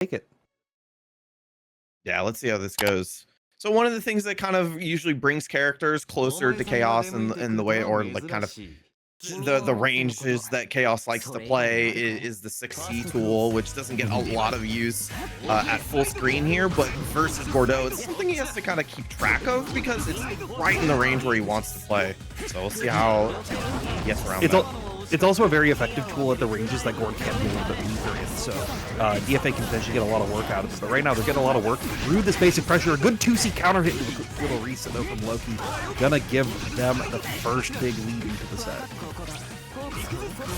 take it. Yeah, let's see how this goes. So one of the things that kind of usually brings characters closer to Chaos in the way, or like kind of the ranges that Chaos likes to play is the 6C tool, which doesn't get a lot of use at full screen here, but versus Gordeau, it's something he has to kind of keep track of because it's right in the range where he wants to play. So we'll see how he gets around that. It's also a very effective tool at the ranges that Gord can be a little bit weaker in, so DFA can potentially get a lot of work out of it. But right now, they're getting a lot of work through this basic pressure. A good 2C counter hit with a little reset, though, from LOKKY. Gonna give them the first big lead into the set.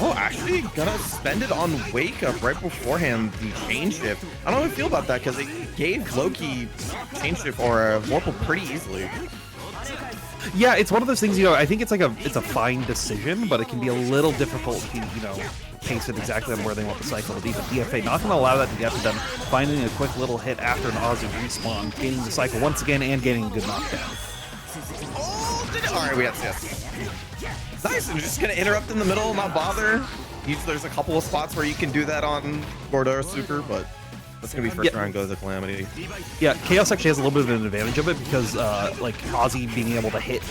Oh, actually gonna spend it on Wake Up right beforehand, the chain shift. I don't know how I feel about that, because it gave LOKKY chain shift or a Vorpal pretty easily. Yeah, it's one of those things, you know, I think it's a fine decision, but it can be a little difficult to, you know, pace it exactly on where they want the cycle to be. But DFA not going to allow that to get to them, finding a quick little hit after an Aussie respawn, gaining the cycle once again, and getting a good knockdown. Oh, all right, we have Seth. Nice, and just going to interrupt in the middle, not bother. There's a couple of spots where you can do that on Gordeau Super, but that's going to be first round goes to Calamity. Yeah, Chaos actually has a little bit of an advantage of it because, like, Aussie being able to hit,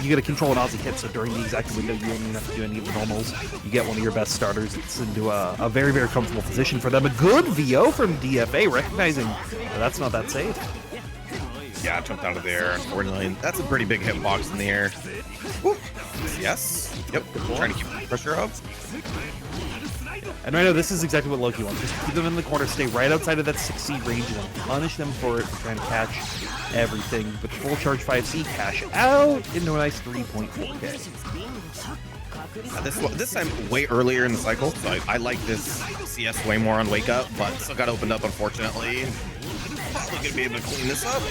you get to control an Aussie hit, so during the exact window, you don't even have to do any of the normals. You get one of your best starters. It's into a very, very comfortable position for them. A good VO from DFA, recognizing that's not that safe. Yeah, jumped out of the air, 4 million. That's a pretty big hitbox in the air. Woo. Yes. Yep. Trying to keep the pressure up. And right now, this is exactly what LOKKY wants. Just keep them in the corner, stay right outside of that 6C range, and then punish them for it, for trying to catch everything. But full charge 5C, cash out into a nice 3.4K. This time way earlier in the cycle, so I like this CS way more on Wake Up, but still got opened up, unfortunately. Probably gonna be able to clean this up.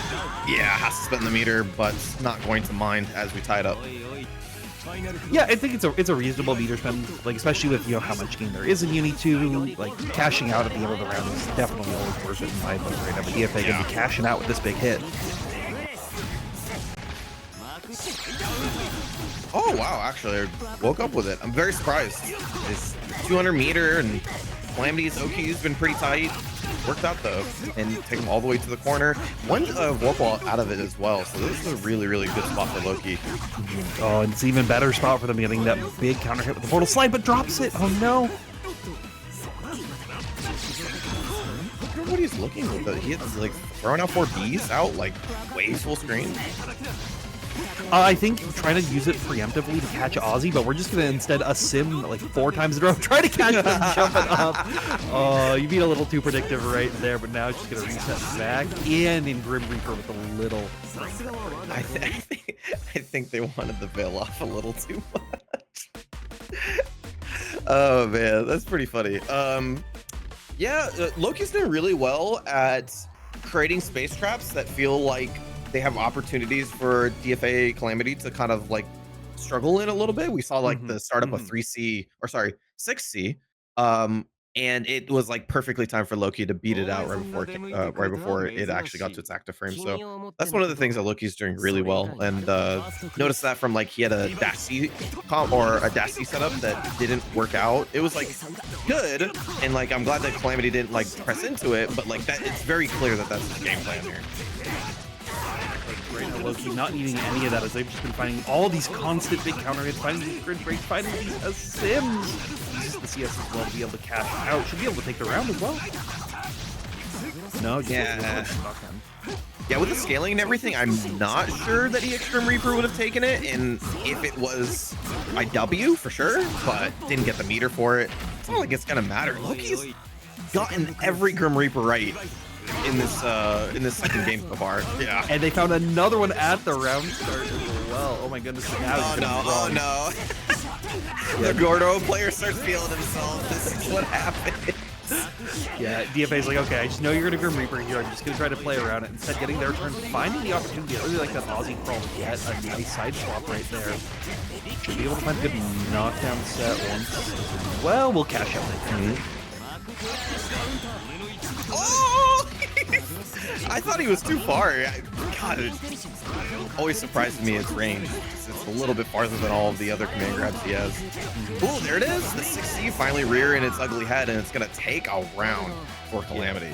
Yeah, has to spend the meter, but not going to mind as we tie it up. Yeah, I think it's a reasonable meter spend, like especially with, you know, how much game there is in UNI2. Like cashing out at the end of the round is definitely always worth it in my book right now. But DFA gonna be cashing out with this big hit. Oh wow, actually I woke up with it. I'm very surprised. It's 200 meter and Calamity's OQ's been pretty tight. Worked out though, and take him all the way to the corner. One Vorpal out of it as well, so this is a really, really good spot for LOKKY. Oh, and it's an even better spot for them getting that big counter hit with the portal slide, but drops it. Oh no! I wonder what he's looking with it. He's like throwing out 4 Bs out like way full screen. I think trying to use it preemptively to catch Aussie, but we're just gonna instead sim like 4 times in a row, try to catch them jumping up. Oh, you being a little too predictive right there, but now it's just gonna reset back in Grim Reaper with a little. I think they wanted the veil off a little too much. Oh man, that's pretty funny. Yeah, LOKKY's doing really well at creating space traps that feel like they have opportunities for DFAxCalamity to kind of like struggle in a little bit. We saw like the startup of 3C, or sorry, 6C, and it was like perfectly timed for LOKKY to beat it out right before it actually got to its active frame. So that's one of the things that LOKKY's doing really well. And notice that from like he had a dash C comp or a dash C setup that didn't work out. It was like good, and like I'm glad that Calamity didn't like press into it, but like that it's very clear that that's his game plan here. Right now, LOKKY not needing any of that as they've just been finding all these constant big counter hits, finding these grid breaks, finding these sims. Uses the CS as well to be able to cash out. Should be able to take the round as well. No, yeah. Yeah, with the scaling and everything, I'm not sure that Grim Reaper would have taken it, and if it was IW for sure, but didn't get the meter for it. It's not like it's gonna matter. LOKKY's gotten every Grim Reaper right in this second game so far. Yeah, and they found another one at the round start as well. Oh my goodness! Oh no! The Gordeau player starts feeling himself. This is what happened. Yeah, DFA's like, okay, I just know you're gonna Grim Reaper here. I'm just gonna try to play around it. Instead, getting their turn, finding the opportunity. I really like that Aussie crawl to get a nice side swap right there. Should be able to find a good knockdown set once. Well, we'll cash out. Oh! I thought he was too far. God, it always surprises me its range. It's a little bit farther than all of the other command grabs he has. Ooh, there it is. The 6C finally rearing its ugly head, and it's going to take a round for Calamity.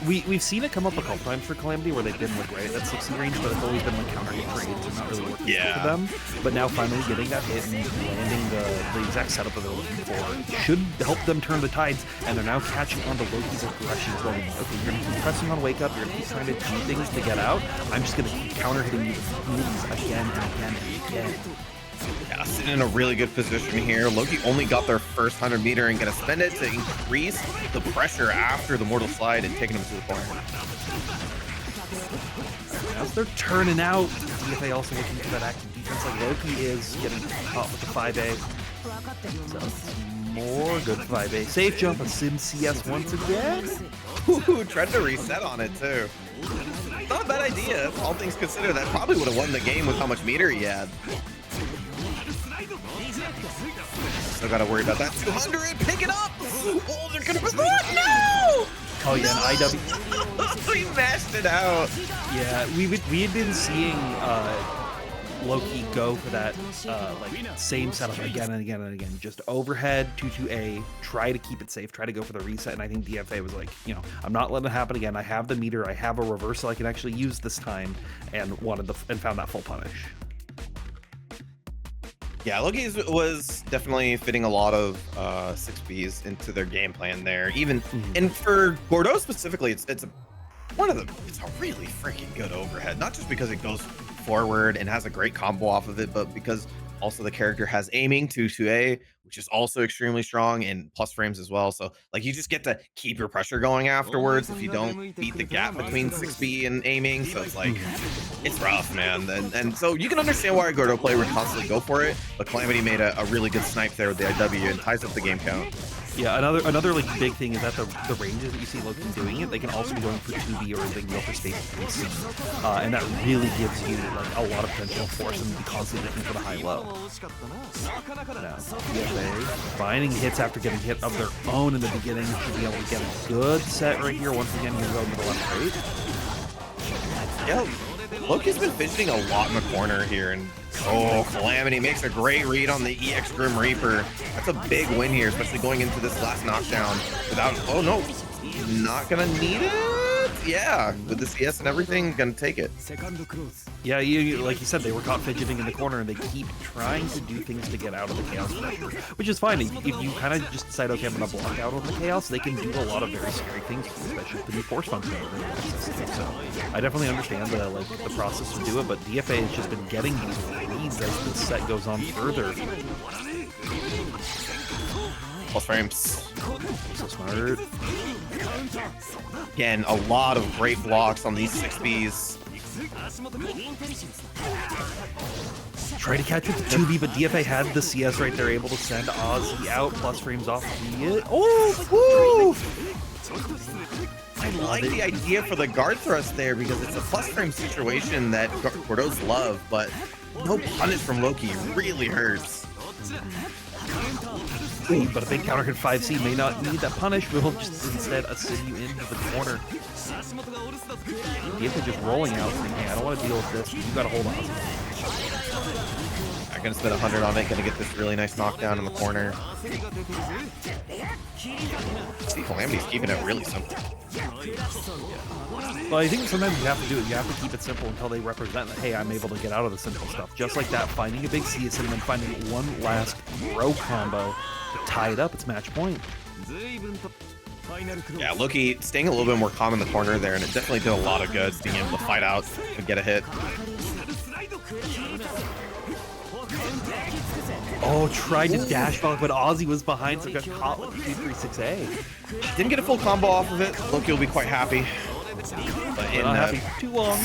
We've seen it come up a couple times for Calamity where they've been like right at that 60 range, but it's always been like counter hit trades and not really working for them. But now finally getting that hit and landing the exact setup that they're looking for should help them turn the tides, and they're now catching on to Loki's aggression as well. Okay, you're going to keep pressing on wake up, you're going to keep trying to do things to get out. I'm just going to keep counter hitting you with moves again and again and again. Yeah, sitting in a really good position here. Loki only got their first 100 meter and gonna spend it to increase the pressure after the mortal slide and taking him to the corner. As they're turning out, DFA also looking for that active defense like Loki is, getting caught with the 5A. So more good 5A. Safe jump, a Sim CS once again. Ooh, tried to reset on it too. Not a bad idea, all things considered. That probably would have won the game with how much meter he had. Still gotta worry about that 200. Pick it up. Oh, they're gonna. No! Oh yeah, an IW. We mashed it out. Yeah, we had been seeing Loki go for that like same setup again and again and again. Just overhead 2-2A, try to keep it safe, try to go for the reset. And I think DFA was like, you know, I'm not letting it happen again. I have the meter, I have a reversal I can actually use this time, and found that full punish. Yeah, Loki was definitely fitting a lot of 6Bs into their game plan there. Even and for Gordeau specifically, it's a really freaking good overhead. Not just because it goes forward and has a great combo off of it, but because also the character has aiming 2-2A, which is also extremely strong, and plus frames as well. So like you just get to keep your pressure going afterwards if you don't beat the gap between 6B and aiming. So it's like it's rough, man. And so you can understand why a Gordeau player would constantly go for it, but Calamity made a really good snipe there with the IW and ties up the game count. Yeah, another like big thing is that the ranges that you see Loki doing it, they can also be going for 2B or they can go for space 3C, and that really gives you like a lot of potential force and be constantly looking for the high-low. Now, DFA finding hits after getting hit of their own in the beginning to be able to get a good set right here. Once again, you go to the left right. Yeah, Loki's been fidgeting a lot in the corner here, and oh, Calamity makes a great read on the EX Grim Reaper. That's a big win here, especially going into this last knockdown without, oh no, not gonna need it. Yeah, with the CS and everything, gonna take it. Yeah, like you said, they were caught fidgeting in the corner, and they keep trying to do things to get out of the chaos pressure, which is fine. If you kind of just decide, okay, I'm gonna block out on the chaos, they can do a lot of very scary things, especially with the new force function. So I definitely understand the process to do it, but DFA has just been getting these reads as the set goes on further. Plus frames. So smart. Again, a lot of great blocks on these 6Bs. Try to catch with the 2B, but DFA had the CS right there, able to send Ozzy out. Plus frames off the... Oh, woo! I like the idea for the guard thrust there because it's a plus frame situation that Gordeau's love, but no punish from Loki really hurts. But a big counter hit 5C may not need that punish. We'll just instead ascend you into the corner. DFA just rolling out saying, hey, I don't want to deal with this. You gotta hold on. I'm gonna spend 100 on it, gonna get this really nice knockdown in the corner. See, Calamity's keeping it really simple. Well, I think sometimes you have to do it. You have to keep it simple until they represent that, hey, I'm able to get out of the simple stuff. Just like that, finding a big CS and then finding one last bro combo to tie it up. It's match point. Yeah, Loki staying a little bit more calm in the corner there, and it definitely did a lot of good being able to fight out and get a hit. Oh, tried to dash back, but Ozzy was behind, so got caught with the 236A. Didn't get a full combo off of it. Loki will be quite happy. But not happy too long.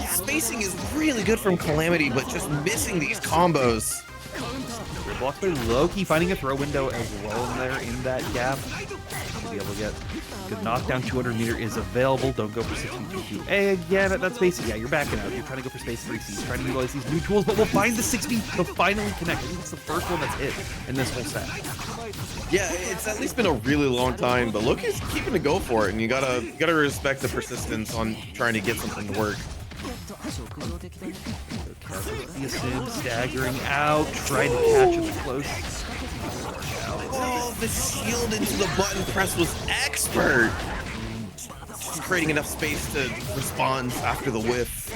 Spacing is really good from Calamity, but just missing these combos. Blocked by Loki, finding a throw window as well in there in that gap. Should be be able to get good knockdown. 200 meter is available. Don't go for 6B22A again. That's basically, yeah, you're backing out. You're trying to go for space 3Cs, trying to utilize these new tools, but we'll find the 6B. They'll finally connect. I think it's the first one that's hit in this whole set. Yeah, it's at least been a really long time, but LOKKY's keeping to go for it, and you gotta respect the persistence on trying to get something to work. He assumes staggering out, trying to catch him close. Oh, the shield into the button press was expert. Creating enough space to respond after the whiff.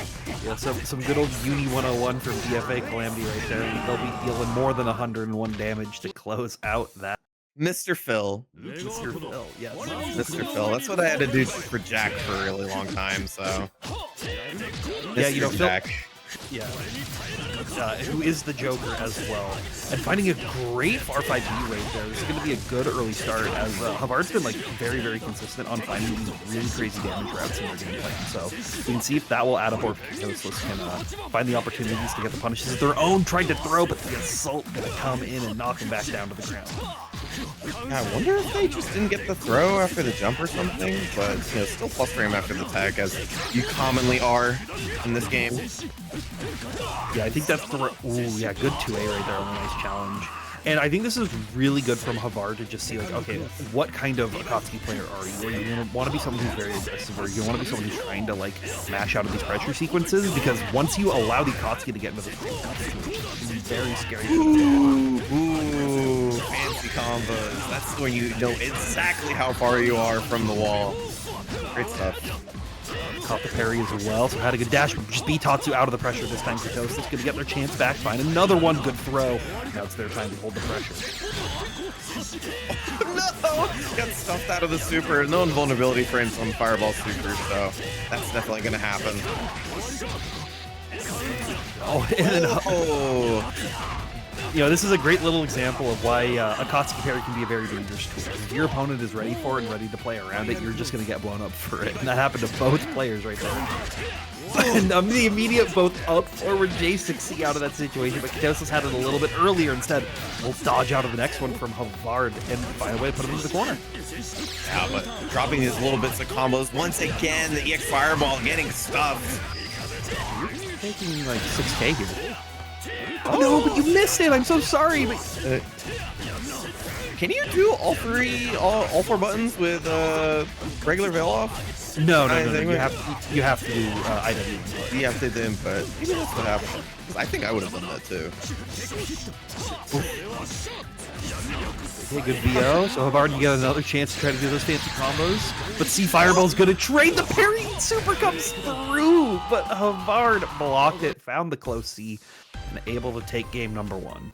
Yeah, some good old UNI101 from DFAxCalamity right there. They'll be dealing more than 101 damage to close out that. Mr. Phil. Mr. Phil, yes. Mr. Phil. That's what I had to do for Jack for a really long time, so. Yeah, you know, Phil, Jack. yeah. Who is the Joker as well. And finding a great far 5B right there. This is going to be a good early start as Havard's been like very, very consistent on finding these really crazy damage routes in their gameplay. So we can see if that will add up or if Keitoless can find the opportunities to get the punishes of their own, trying to throw, but the assault going to come in and knock him back down to the ground. Yeah, I wonder if they just didn't get the throw after the jump or something, but you know, still plus frame after the tech, as you commonly are in this game. Yeah, I think that's the ooh, yeah, good 2A right there on a nice challenge. And I think this is really good from Havard to just see, like, okay, what kind of Akatsuki player are you? Are you want to be someone who's very aggressive, or you want to be someone who's trying to, like, mash out of these pressure sequences? Because once you allow the Akatsuki to get into the it's very scary. Ooh, fancy combos. That's when you know exactly how far you are from the wall. Great stuff. Caught the parry as well, so had a good dash, but just beat Tatsu out of the pressure this time. Keitoless is going to get their chance back, find another one, good throw. Now it's their time to hold the pressure. No! Got stuffed out of the super. No invulnerability frames on Fireball Super, so that's definitely going to happen. Oh, and then, you know, this is a great little example of why Akatsuki parry can be a very dangerous tool. If your opponent is ready for it and ready to play around it, you're just going to get blown up for it. And that happened to both players right there. And the immediate both up forward J6C out of that situation, but Keitoless had it a little bit earlier instead. We'll dodge out of the next one from Havard and find a way to put him into the corner. Yeah, but dropping these little bits of combos. Once again, the EX Fireball getting stuffed. You're taking like 6K here. Oh no, but you missed it. I'm so sorry. But can you do all four buttons with regular veil off? No. You have to do IW. You have to do input. Maybe that's what happened. Because I think I would have done that too. Okay, good VO. So Havard can get another chance to try to do those fancy combos. But C Fireball's gonna trade the parry. Super comes through, but Havard blocked it, found the close C, and able to take game number 1.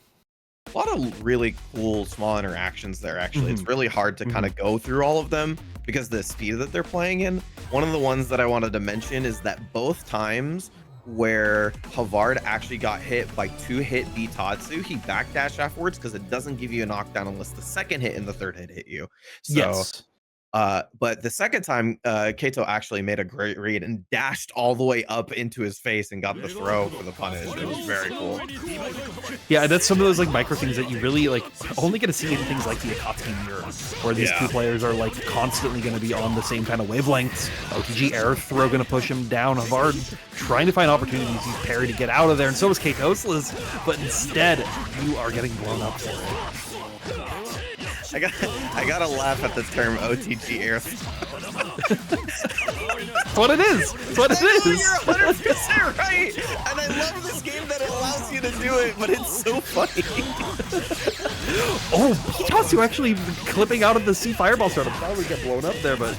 A lot of really cool small interactions there, actually. It's really hard to kind of go through all of them because the speed that they're playing in. One of the ones that I wanted to mention is that both times where Havard actually got hit by 2-hit Bitatsu, he backdashed afterwards because it doesn't give you a knockdown unless the second hit and the third hit you. So, yes. But the second time, Keito actually made a great read and dashed all the way up into his face and got the throw for the punish. It was very cool. Yeah, that's some of those like micro things that you really like only going to see in things like the Akatsuki mirror, where these two players are like constantly going to be on the same kind of wavelengths. OTG air throw going to push him down. Havard trying to find opportunities. Use parry to get out of there, and so is Keitoless. But instead, you are getting blown up for it. I gotta laugh at the term OTG air. That's what it is. That's what it is. You're 100% right. And I love this game that it allows you to do it, but it's so funny. Oh, Bitatsu actually clipping out of the C Fireball start. I thought we'd get blown up there, but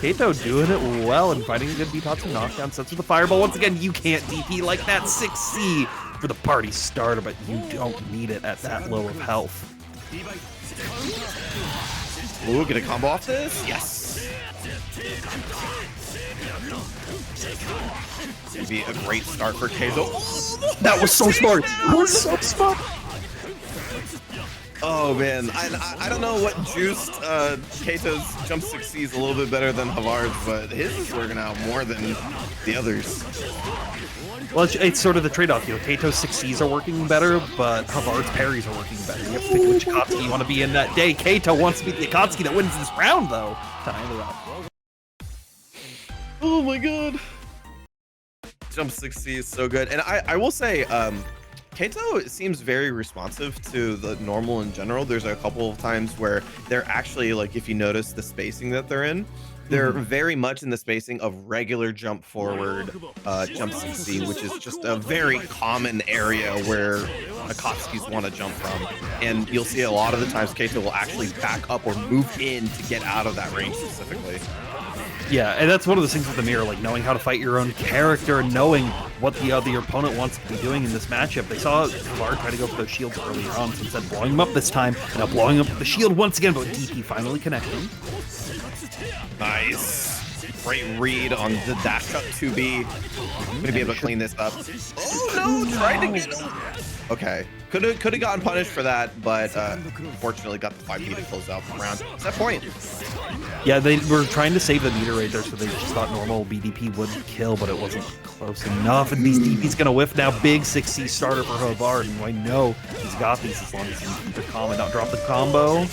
Keito doing it well and finding a good Bitatsu knockdown. Sets with the Fireball. Once again, you can't DP like that 6C for the party starter, but you don't need it at that low of health. Ooh, get a combo off this? Yes. It'd be a great start for Keito. That was so smart. That was so smart. Oh man, I don't know what juiced Keito's jump 6C is a little bit better than Havard's, but his is working out more than the others. Well, it's sort of the trade-off. You know, Keito's 6Cs are working better, but Havard's parries are working better. You have to pick which Akatsuki you want to be in that day. Keito wants to be the Akatsuki that wins this round, though. Time it up. Oh my god. Jump 6C is so good. And I will say, Keito seems very responsive to the normal in general. There's a couple of times where they're actually, like, if you notice the spacing that they're in, they're very much in the spacing of regular jump forward, jump 6C, which is just a very common area where Akatsukis want to jump from. And you'll see a lot of the times Keito will actually back up or move in to get out of that range specifically. Yeah, and that's one of the things with the mirror, like knowing how to fight your own character and knowing what the other opponent wants to be doing in this matchup. They saw Havard try to go for those shields earlier on, so instead of blowing them up this time, and now blowing up the shield once again, but DP finally connecting. Nice. Great read on the dash up 2B. I'm gonna be able to clean this up. Oh no, tried to get him. Okay, could have gotten punished for that, but unfortunately got the 5B to close out the round. What's that point? Yeah, they were trying to save the meter right there, so they just thought normal BDP would kill, but it wasn't close enough. And these DP's gonna whiff now. Big 6C starter for Havard, and I know he's got these as long as he can keep it calm and not drop the combo.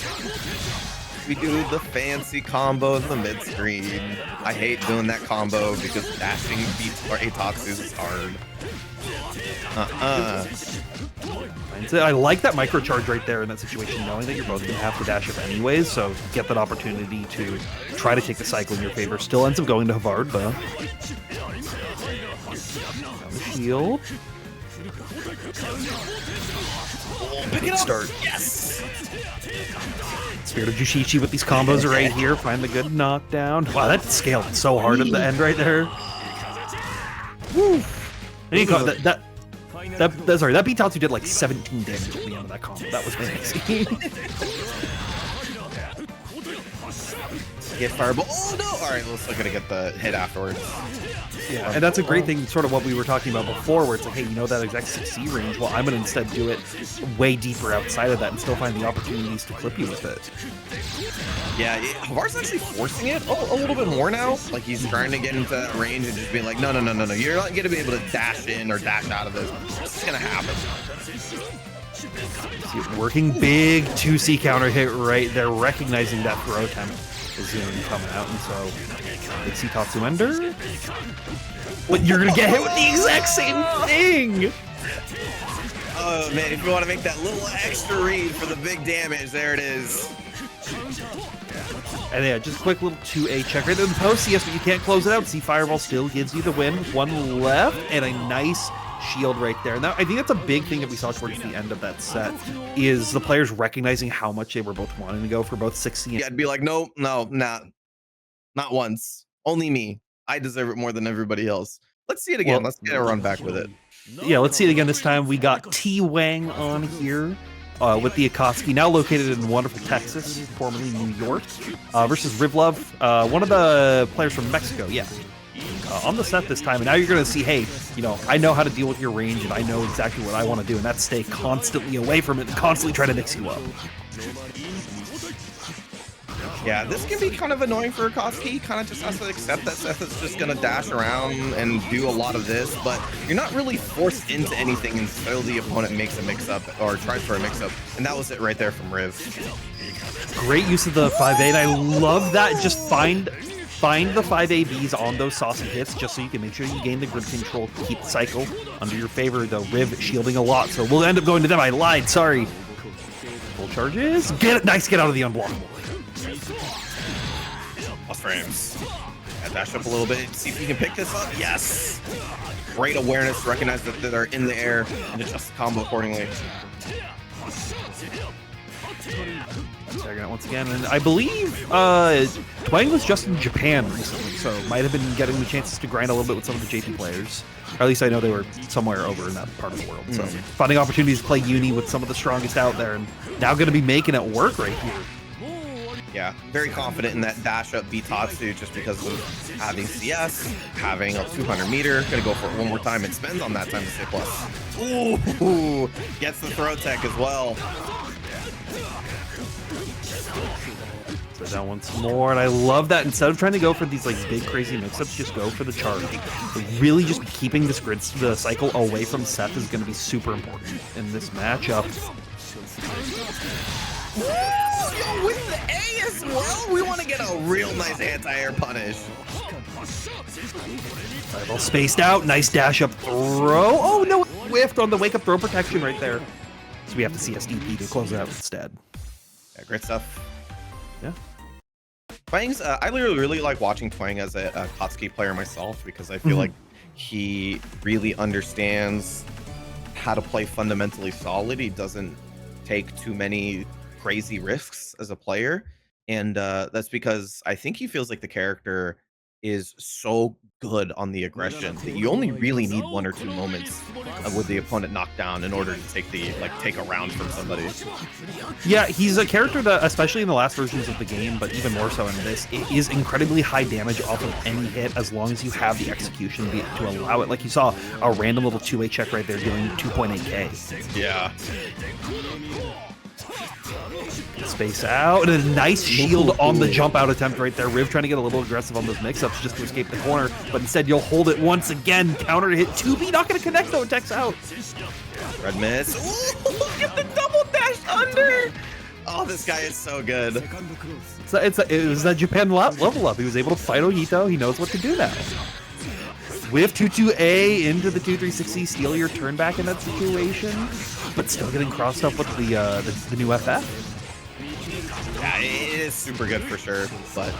We do the fancy combo in the mid screen. I hate doing that combo because dashing beats or Atatsus is hard. I like that microcharge right there in that situation, knowing that you're both going to have to dash up anyways, so get that opportunity to try to take the cycle in your favor. Still ends up going to Havard, though. Down the shield. Good start. Yes! Spirit of Jushichi with these combos right here. Find the good knockdown. Wow, that scaled so hard at the end right there. Woo! Sorry, that Bitatsu did like 17 damage at the end of that combo. That was crazy. Get fireball. Oh no! Alright, let's look at get the hit afterwards. Yeah, and that's a great thing, sort of what we were talking about before, where it's like, hey, you know that exact 6C range? Well, I'm going to instead do it way deeper outside of that and still find the opportunities to clip you with it. Yeah, Havard's actually forcing it a little bit more now. Like, he's trying to get into that range and just being like, no, you're not going to be able to dash in or dash out of this. It's just going to happen. See, working big 2C counter hit right there, recognizing that throw attempt is going to be coming out, and so big C Tatsu ender. But you're going to get hit with the exact same thing! Oh man, if you want to make that little extra read for the big damage, there it is. And yeah, just a quick little 2A check right there in the post. Yes, but you can't close it out. See, Fireball still gives you the win. One left, and a nice shield right there. Now, I think that's a big thing that we saw towards the end of that set, is the players recognizing how much they were both wanting to go for both 6C and... Yeah, I'd be like, no, not once. Only me. I deserve it more than everybody else. Let's see it again. Let's get a run back with it. Yeah, let's see it again this time. We got Twang on here with the Akatsuki, now located in wonderful Texas, formerly New York, versus Rivlov, one of the players from Mexico, yeah. On the set this time, and now you're going to see, hey, you know, I know how to deal with your range, and I know exactly what I want to do, and that's stay constantly away from it and constantly try to mix you up. Yeah, this can be kind of annoying for Akatsuki. He kind of just has to accept that Seth is just going to dash around and do a lot of this, but you're not really forced into anything until the opponent makes a mix-up or tries for a mix-up, and that was it right there from Riv. Great use of the 5A, and I love that. Just find the 5ABs on those saucy hits just so you can make sure you gain the grip control to keep the cycle under your favor. The Riv shielding a lot, so we'll end up going to them. I lied, sorry. Full charges. Get it. Nice, get out of the unblockable. Plus frames. Dash up a little bit. See if you can pick this up. Yes. Great awareness. Recognize that they're in the air and adjust the combo accordingly. Tagging out once again, and I believe Twang was just in Japan recently, so might have been getting the chances to grind a little bit with some of the JP players. Or at least I know they were somewhere over in that part of the world. So finding opportunities to play Uni with some of the strongest out there, and now going to be making it work right here. Yeah, very confident in that dash up Bitatsu just because of having CS, having a 200 meter. Gonna go for it one more time and spends on that time to stay plus. Ooh, gets the throw tech as well. So down once more, and I love that instead of trying to go for these like big crazy mix-ups, just go for the charge. Really just keeping this the cycle away from Seth is going to be super important in this matchup. Yo, with the A as well, we want to get a real nice anti-air punish. Alright, all spaced out, nice dash up throw. Oh no, whiffed on the wake up throw protection right there. So we have to see SDP to close it out instead. Yeah, great stuff. Yeah. Twang's, I really like watching Twang as a Akatsuki player myself because I feel like he really understands how to play fundamentally solid. He doesn't take too many crazy risks as a player, and that's because I think he feels like the character is so good on the aggression that you only really need 1 or 2 moments with the opponent knocked down in order to take a round from somebody. Yeah, he's a character that, especially in the last versions of the game, but even more so in this, it is incredibly high damage off of any hit as long as you have the execution to allow it. Like you saw a random little 2-way check right there dealing 2.8k. Yeah. Space out, and a nice shield on the jump out attempt right there. Riv trying to get a little aggressive on those mix-ups just to escape the corner, but instead you'll hold it once again. Counter to hit 2B, not going to connect though, it techs out. Red miss. Ooh, look at the double dash under. Oh, this guy is so good. It was that Japan level up. He was able to fight Ohito. He knows what to do now. Whiff 2-2A into the 2-3-6C, steal your turn back in that situation, but still getting crossed up with the new FF. Yeah, it is super good for sure, but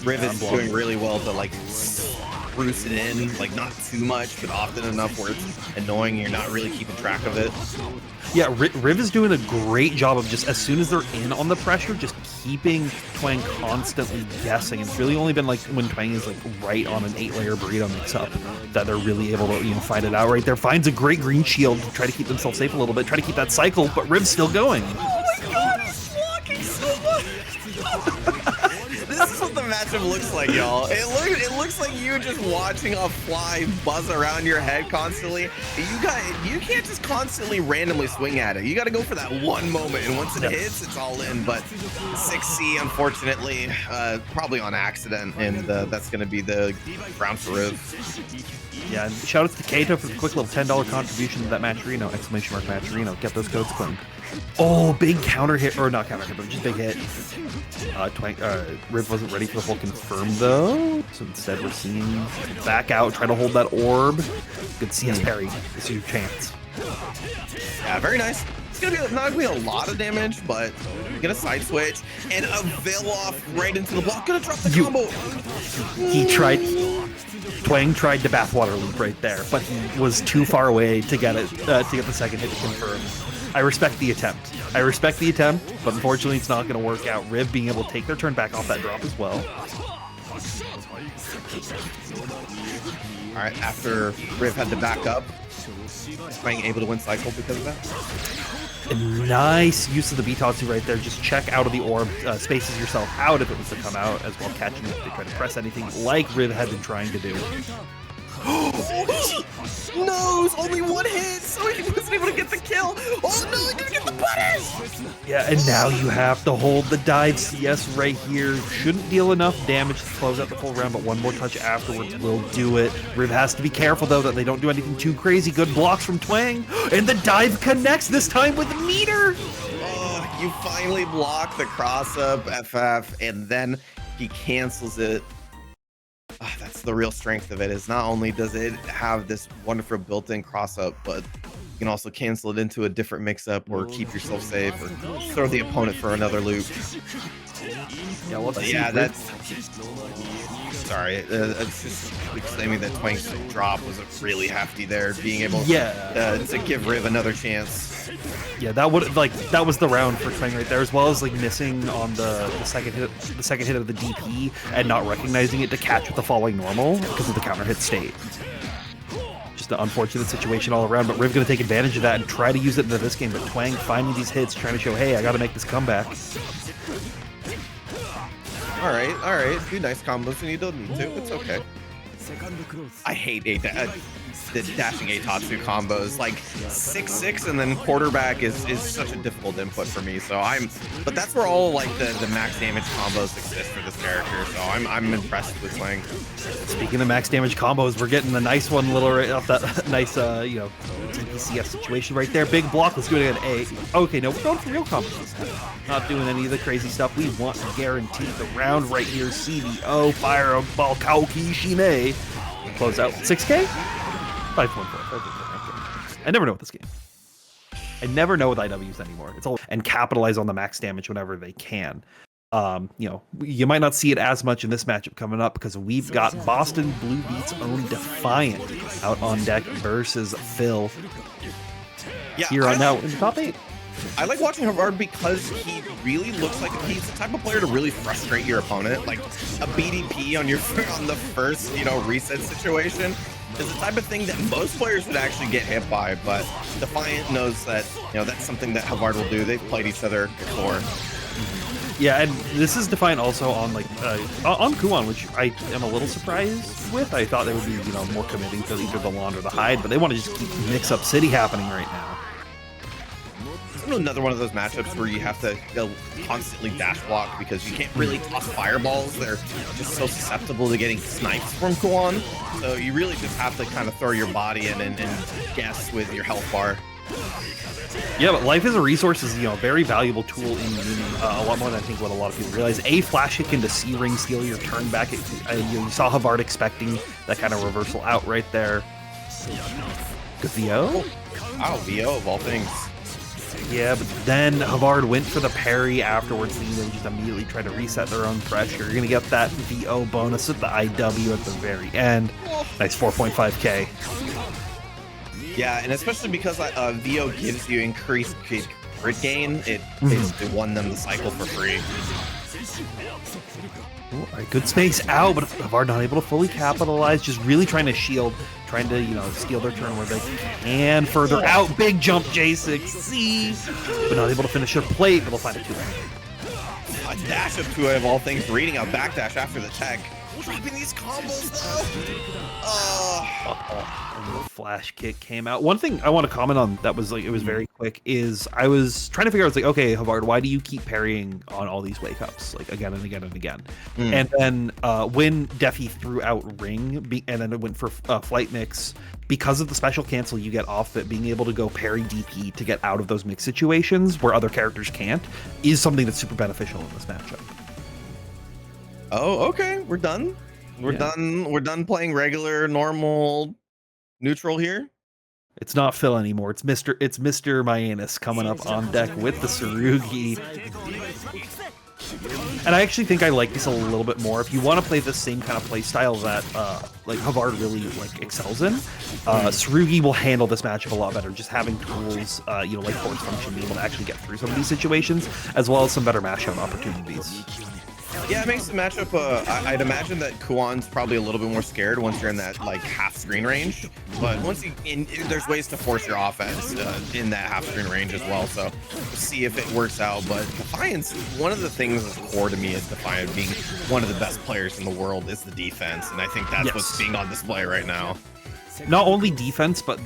Riv is doing really well to like spruce it in, like not too much, but often enough where it's annoying and you're not really keeping track of it. Yeah, Riv is doing a great job of just, as soon as they're in on the pressure, just keeping Twang constantly guessing. It's really only been like when Twang is like right on an 8-layer burrito mix-up that they're really able to, find it out right there. Finds a great green shield to try to keep themselves safe a little bit, try to keep that cycle, but Riv's still going. Oh my god, he's blocking so much! This is what the matchup looks like, y'all. It looks like you just watching a fly buzz around your head constantly. You can't just constantly randomly swing at it. You got to go for that one moment, and once it hits, it's all in. But 6C, unfortunately, probably on accident, and that's going to be the round for Riv. Yeah, and shout out to Keito for the quick little $10 contribution to that Matcherino, !Matcherino. Get those codes clean. Oh, big counter hit, or not counter hit, but just big hit. Riv wasn't ready for the full confirm though, so instead we're seeing back out, try to hold that orb. Good CS parry. This is your chance. Yeah, very nice. It's gonna be not gonna be a lot of damage, but get a side switch and a veil off right into the block. Gonna drop the combo. Twang tried to bathwater leap right there, but he was too far away to get it to get the second hit to confirm. I respect the attempt. But unfortunately it's not going to work out. Riv being able to take their turn back off that drop as well. All right, after Riv had to back up, Twang able to win cycle because of that. A nice use of the Bitatsu right there. Just check out of the orb, spaces yourself out if it was to come out, as well catching it if they try to press anything like Riv had been trying to do. No, it's only one hit, so he wasn't able to get the kill. Oh no, he didn't get the punish! Yeah, and now you have to hold the dive CS right here. Shouldn't deal enough damage to close out the full round, but one more touch afterwards will do it. Riv has to be careful, though, that they don't do anything too crazy. Good blocks from Twang, and the dive connects, this time with meter! Oh, you finally block the cross-up FF, and then he cancels it. That's the real strength of it, is not only does it have this wonderful built-in cross-up, but you can also cancel it into a different mix-up or keep yourself safe or throw the opponent for another loop. Yeah, that's... Sorry, it's just exclaiming that Twang's drop was really hefty there, being able to give Riv another chance. Yeah, that was the round for Twang right there, as well as like missing on the second hit of the DP and not recognizing it to catch with the falling normal because of the counter hit state. Just an unfortunate situation all around, but Riv gonna take advantage of that and try to use it into this game, but Twang finding these hits, trying to show, hey, I gotta make this comeback. All right, do nice combos when you don't need to. It's okay. I hate the dashing Eitatsu combos. Like 6-6 and then quarterback is such a difficult input for me. So but that's where all like the max damage combos exist for this character. So I'm impressed with Twang. Speaking of max damage combos, we're getting a nice one, little right off that nice you know, TPCF situation right there. Big block. Let's do it again. A. Okay, no, we're going for real combos. Not doing any of the crazy stuff. We want to guarantee the round right here. CDO, Fireball, Kaoki, Shine. Close out 6K? 5.4. I never know with this game. I never know with IWs anymore. It's all and capitalize on the max damage whenever they can. You know, you might not see it as much in this matchup coming up because we've got Boston Blue Beats' own Defiant out on deck versus Phil. Yeah, Here on now in the top 8. I like watching Havard because he really looks like he's the type of player to really frustrate your opponent. Like a BDP on the first, you know, reset situation is the type of thing that most players would actually get hit by, but Defiant knows that, you know, that's something that Havard will do. They've played each other before. Yeah, and this is Defiant also on like on Kuon, which I am a little surprised with. I thought they would be, you know, more committing to either the Lawn or the Hyde, but they want to just keep mix-up city happening right now. Another one of those matchups where you have to constantly dash block because you can't really toss fireballs. They're just so susceptible to getting snipes from Kuon. So you really just have to kind of throw your body in and guess with your health bar. Yeah, but life as a resource is, you know, a very valuable tool in Uni, a lot more than I think what a lot of people realize. A flash kick into C ring, steal your turn back. You saw Havard expecting that kind of reversal out right there. Good VO? Wow, VO of all things. Yeah, but then Havard went for the parry afterwards, and they just immediately tried to reset their own pressure. You're going to get that VO bonus with the IW at the very end. Nice 4.5K. Yeah, and especially because VO gives you increased crit gain, it basically won them the cycle for free. All right, good space out, but Havard not able to fully capitalize, just really trying to shield, trying to, you know, steal their turn where they can. Further out, big jump J6C, but not able to finish their plate, but they'll find a 2-way. A dash of 2-way of all things, reading out backdash after the tech. Dropping these combos And the flash kick came out. One thing I want to comment on that was like, it was very quick, is I was trying to figure out, it's like, okay, Havard, why do you keep parrying on all these wake ups like again and again and again? And then when Defi threw out ring and then it went for flight mix, because of the special cancel you get off it, being able to go parry DP to get out of those mix situations where other characters can't is something that's super beneficial in this matchup. Oh, okay. We're done. We're done playing regular, normal, neutral here. It's not Phil anymore. It's Mr. Mianus coming up on deck with the Tsurugi. And I actually think I like this a little bit more. If you want to play the same kind of play style that like Havard really like excels in, Tsurugi will handle this matchup a lot better. Just having tools, you know, like force function, being able to actually get through some of these situations, as well as some better mashup opportunities. Yeah, it makes the matchup, I'd imagine that Kuon's probably a little bit more scared once you're in that like half screen range, but once there's ways to force your offense in that half screen range as well, so we'll see if it works out. But Defiance, one of the things that's core to me is Defiant being one of the best players in the world is the defense, and I think that's what's being on display right now. Not only defense, but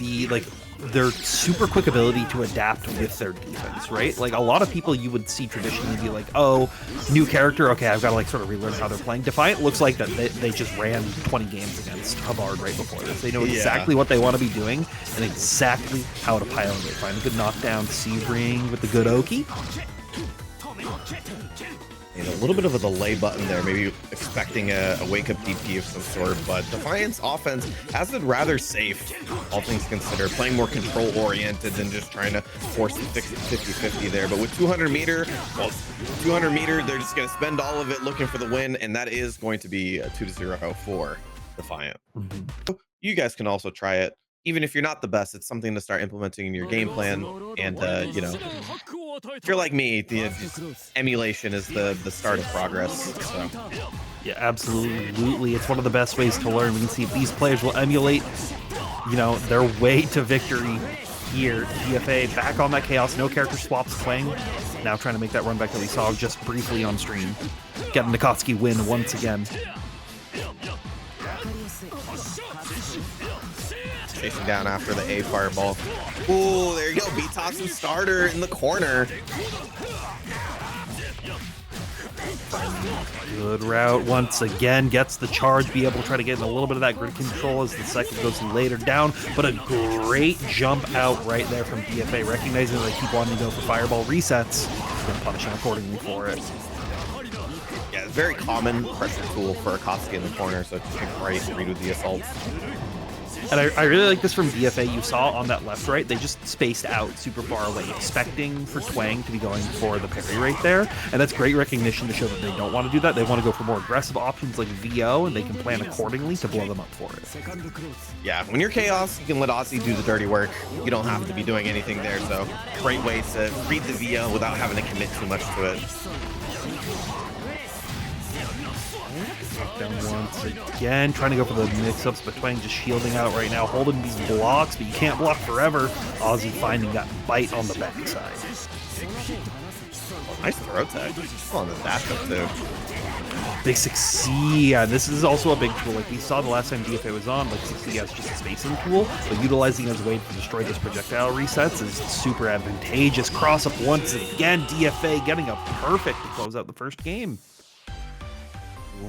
their super quick ability to adapt with their defense, right? Like a lot of people you would see traditionally be like, oh, new character, okay, I've got to like sort of relearn how they're playing. Defiant looks like that they just ran 20 games against Havard right before this. They know exactly what they want to be doing and exactly how to pilot it. Find a good knockdown C-ring with the good Oki. And a little bit of a delay button there, maybe expecting a wake-up DP of some sort, but Defiant's offense has been rather safe, all things considered, playing more control-oriented than just trying to force the 50-50 there. But with 200 meter, well, 200 meter, they're just going to spend all of it looking for the win, and that is going to be a 2-0 for Defiant. You guys can also try it. Even if you're not the best, it's something to start implementing in your game plan. And, you know, if you're like me, the emulation is the start of progress. So. Yeah, absolutely. It's one of the best ways to learn. We can see if these players will emulate, you know, their way to victory here. DFA back on that chaos. No character swaps Twang. Now trying to make that run back that we saw just briefly on stream. Getting Akatsuki win once again. chasing down after the A fireball. Ooh, there you go. B-Toxin starter in the corner. Good route once again, gets the charge, be able to try to get in a little bit of that grid control as the cycle goes later down, but a great jump out right there from DFA, recognizing that they keep wanting to go for fireball resets, and punishing accordingly for it. Yeah, it's a very common pressure tool for Akatsuki in the corner, so it's a great read with the assault. And I really like this from DFA. You saw on that left-right, they just spaced out super far away, expecting for Twang to be going for the parry right there. And that's great recognition to show that they don't want to do that. They want to go for more aggressive options like VO, and they can plan accordingly to blow them up for it. Yeah, when you're Chaos, you can let Ozzy do the dirty work. You don't have to be doing anything there, so great way to read the VO without having to commit too much to it. Down once again, trying to go for the mix-ups, but Twang just shielding out right now, holding these blocks, but you can't block forever. Ozzy finding that bite on the backside. Nice throw tag. On the dash up too. Big 6C, yeah, this is also a big tool. Like we saw the last time DFA was on, like 6C has just a spacing tool, but utilizing it as a way to destroy those projectile resets is super advantageous. Cross up once again, DFA getting a perfect to close out the first game.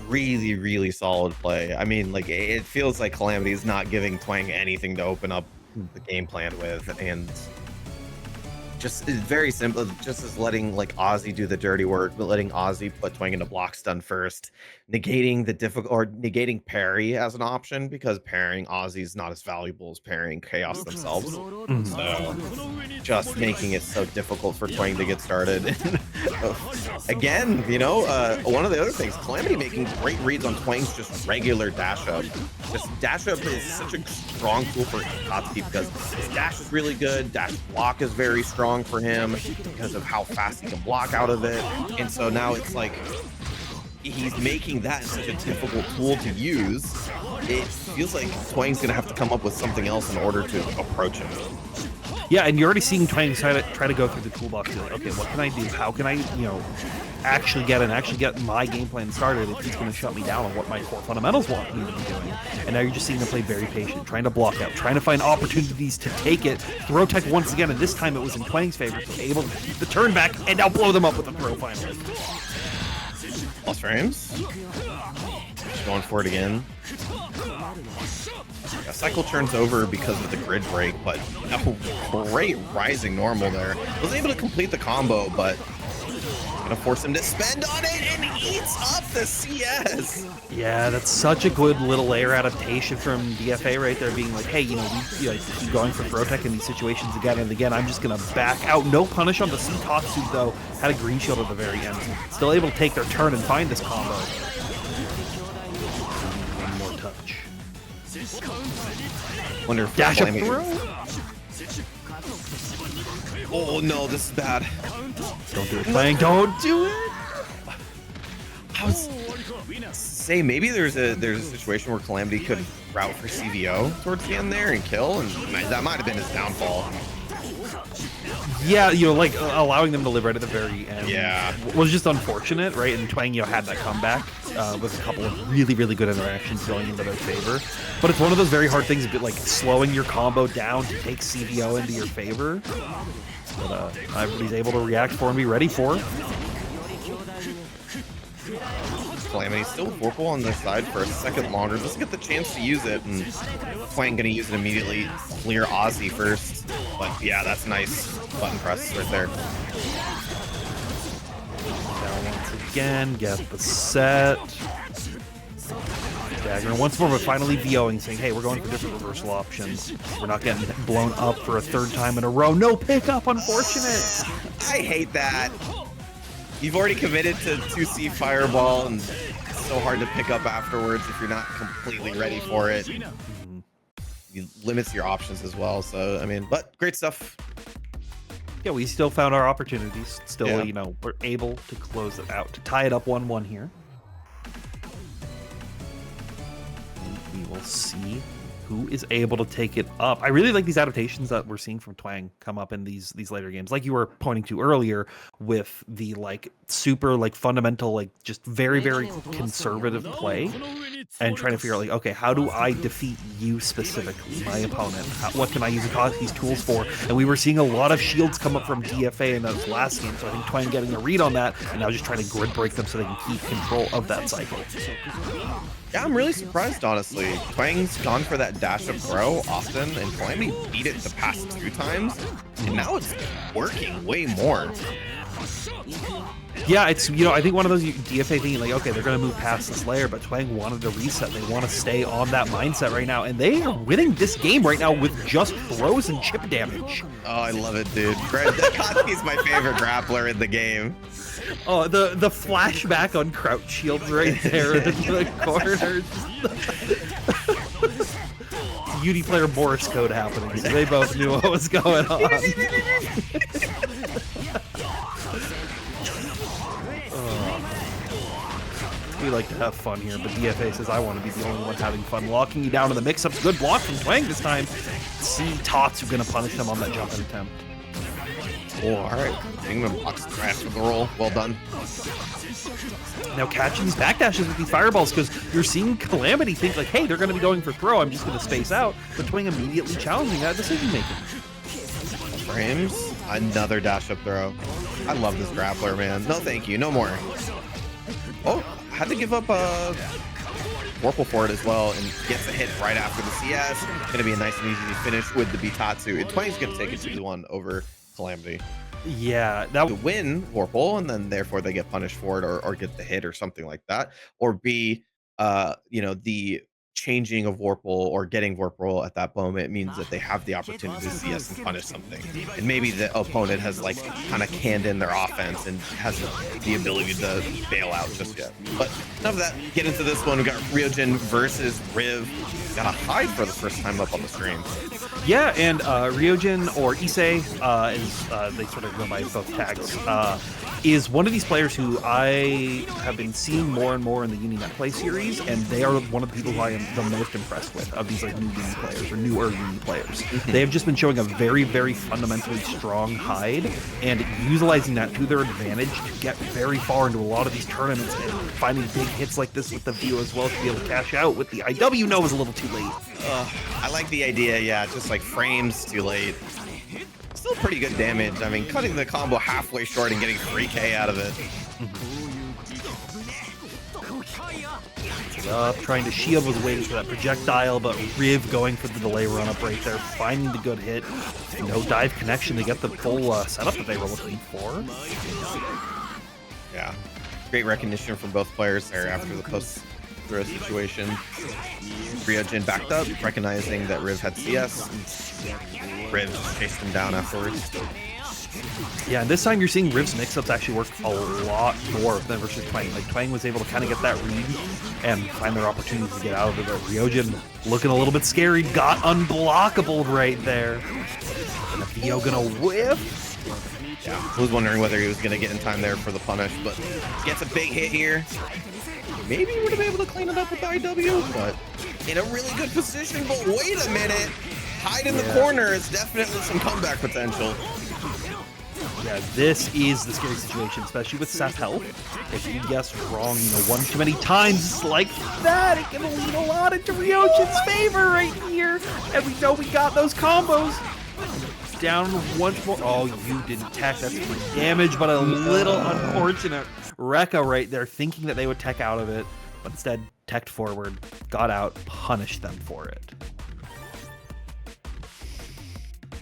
Really solid play. I mean, like, it feels like Calamity is not giving Twang anything to open up the game plan with, and just it's very simple, just as letting like Ozzy do the dirty work, but letting Ozzy put Twang into block stun first, negating the difficult or negating parry as an option, because parrying Ozzy is not as valuable as parrying Chaos themselves. So just making it so difficult for Twang to get started. Again, you know, one of the other things, Calamity making great reads on Twang's just regular dash up. Just dash up is such a strong tool for Akatsuki because his dash is really good. Dash block is very strong for him because of how fast he can block out of it. And so now it's like he's making that such a difficult tool to use. It feels like Twang's gonna have to come up with something else in order to approach him. Yeah, and you're already seeing Twang try to go through the toolbox. You're like, okay, what can I do? How can I, you know, actually get my game plan started if he's going to shut me down on what my core fundamentals want me to be doing? And now you're just seeing him play very patient, trying to block out, trying to find opportunities to take it. Throw tech once again, and this time it was in Twang's favor, so able to keep the turn back and now blow them up with a throw finally. Lost frames. Just going for it again. Yeah, cycle turns over because of the grid break, but great rising normal there. Was able to complete the combo, but gonna force him to spend on it and eats up the CS. Yeah, that's such a good little layer adaptation from DFA right there, being like, hey, you know, we keep going for throw tech in these situations again and again. I'm just gonna back out. No punish on the Sutatsu though. Had a green shield at the very end. Still able to take their turn and find this combo. One more touch. Wonder if Dash up throw? Oh no, this is bad. Don't do it, Twang. Don't do it. I was say maybe there's a situation where Calamity could route for CVO towards the end there and kill, and that might have been his downfall. Yeah, you know, like allowing them to live right at the very end. Yeah, was just unfortunate, right? And Twang, you know, had that comeback with a couple of really good interactions going into their favor. But it's one of those very hard things, a bit like slowing your combo down to take CVO into your favor. But everybody's able to react for and be ready for. Calamity still with Vorpal on their side for a second longer. Doesn't get the chance to use it, and Twang gonna use it immediately. Clear Ozzy first. But yeah, that's nice button press right there. Now once again, get the set. Dagger once more, but finally VOing, saying, hey, we're going for different reversal options. We're not getting blown up for a third time in a row. No pickup, unfortunate. I hate that. You've already committed to 2C Fireball, and it's so hard to pick up afterwards if you're not completely ready for it. It limits your options as well, so, I mean, but great stuff. Yeah, we still found our opportunities. Still, you know, we're able to close it out, to tie it up 1-1 here. We will see who is able to take it up. I really like these adaptations that we're seeing from Twang come up in these later games, like you were pointing to earlier, with the like super like fundamental, like just very conservative play, and trying to figure out like, okay, how do I defeat you specifically, my opponent? What can I use Akatsuki's tools for? And we were seeing a lot of shields come up from DFA in those last game, so I think Twang getting a read on that and now just trying to grid break them so they can keep control of that cycle. Yeah, I'm really surprised, honestly. Twang's gone for that dash up throw often, and Calamity beat it the past 2 times, and now it's working way more. Yeah, it's, you know, I think one of those DFA thinking like, okay, they're going to move past this layer, but Twang wanted to reset. They want to stay on that mindset right now, and they are winning this game right now with just throws and chip damage. Oh, I love it, dude. Akatsuki's my favorite grappler in the game. Oh, the flashback on crouch shields right there in the corner. UNI player Morse code happening. So they both knew what was going on. We like to have fun here, but DFA says I want to be the only one having fun. Locking you down in the mix-ups. Good block from Twang this time. See Tatsu gonna punish him on that jumping attempt. Oh, all right. England blocks trash with the roll. Well done. Now catching these backdashes with these fireballs, because you're seeing Calamity think like, hey, they're going to be going for throw. I'm just going to space out. But Twang immediately challenging that decision making. Frames. Another dash up throw. I love this grappler, man. No, thank you. No more. Oh, had to give up Vorpal for it as well, and gets a hit right after the CS. Going to be a nice and easy finish with the Bitatsu. And Twang's going to take it 2-1 over Calamity. Yeah, that would win Vorpal, and then therefore they get punished for it, or get the hit or something like that, or B, you know, the changing of Vorpal or getting Vorpal at that moment means that they have the opportunity to CS and punish something, and maybe the opponent has like kind of canned in their offense and has the ability to bail out just yet. But enough of that. Get into this one. We got Riojin versus Riv. Got a Hyde for the first time up on the stream. Yeah, and Riojin, or Issei, they sort of go by both tags, is one of these players who I have been seeing more and more in the UNI Net Play series, and they are one of the people who I am the most impressed with of these like new UNI players or newer UNI players. They have just been showing a very fundamentally strong Hyde, and utilizing that to their advantage to get very far into a lot of these tournaments and finding big hits like this with the view as well to be able to cash out with the IW. No, is a little too late. I like the idea, yeah, just like frames too late. Still pretty good damage. I mean, cutting the combo halfway short and getting 3K out of it. Trying to shield, was waiting for that projectile, but Riv going for the delay run up right there, finding the good hit. No dive connection to get the full setup that they were looking for. Yeah, great recognition from both players there after the post throw situation. Riojin backed up, recognizing that Riv had CS. Riv chased him down afterwards. Yeah, and this time you're seeing Riv's mix-ups actually work a lot more than versus Twang. Like, Twang was able to kind of get that read and find their opportunities to get out of it. But Riojin, looking a little bit scary, got unblockable right there. And Theo gonna whiff. Yeah, I was wondering whether he was gonna get in time there for the punish, but gets a big hit here. Maybe he would have been able to clean it up with the IW, but in a really good position. But wait a minute, Hyde in the corner is definitely some comeback potential. Yeah, this is the scary situation, especially with Seth's health. If you guess wrong, you know, one too many times like that, it can lead a lot into Ryojin's favor right here. And we know we got those combos. Down once more. Oh, you didn't tech. That's good damage, but a little unfortunate. Rekka right there thinking that they would tech out of it, but instead teched forward, got out, punished them for it.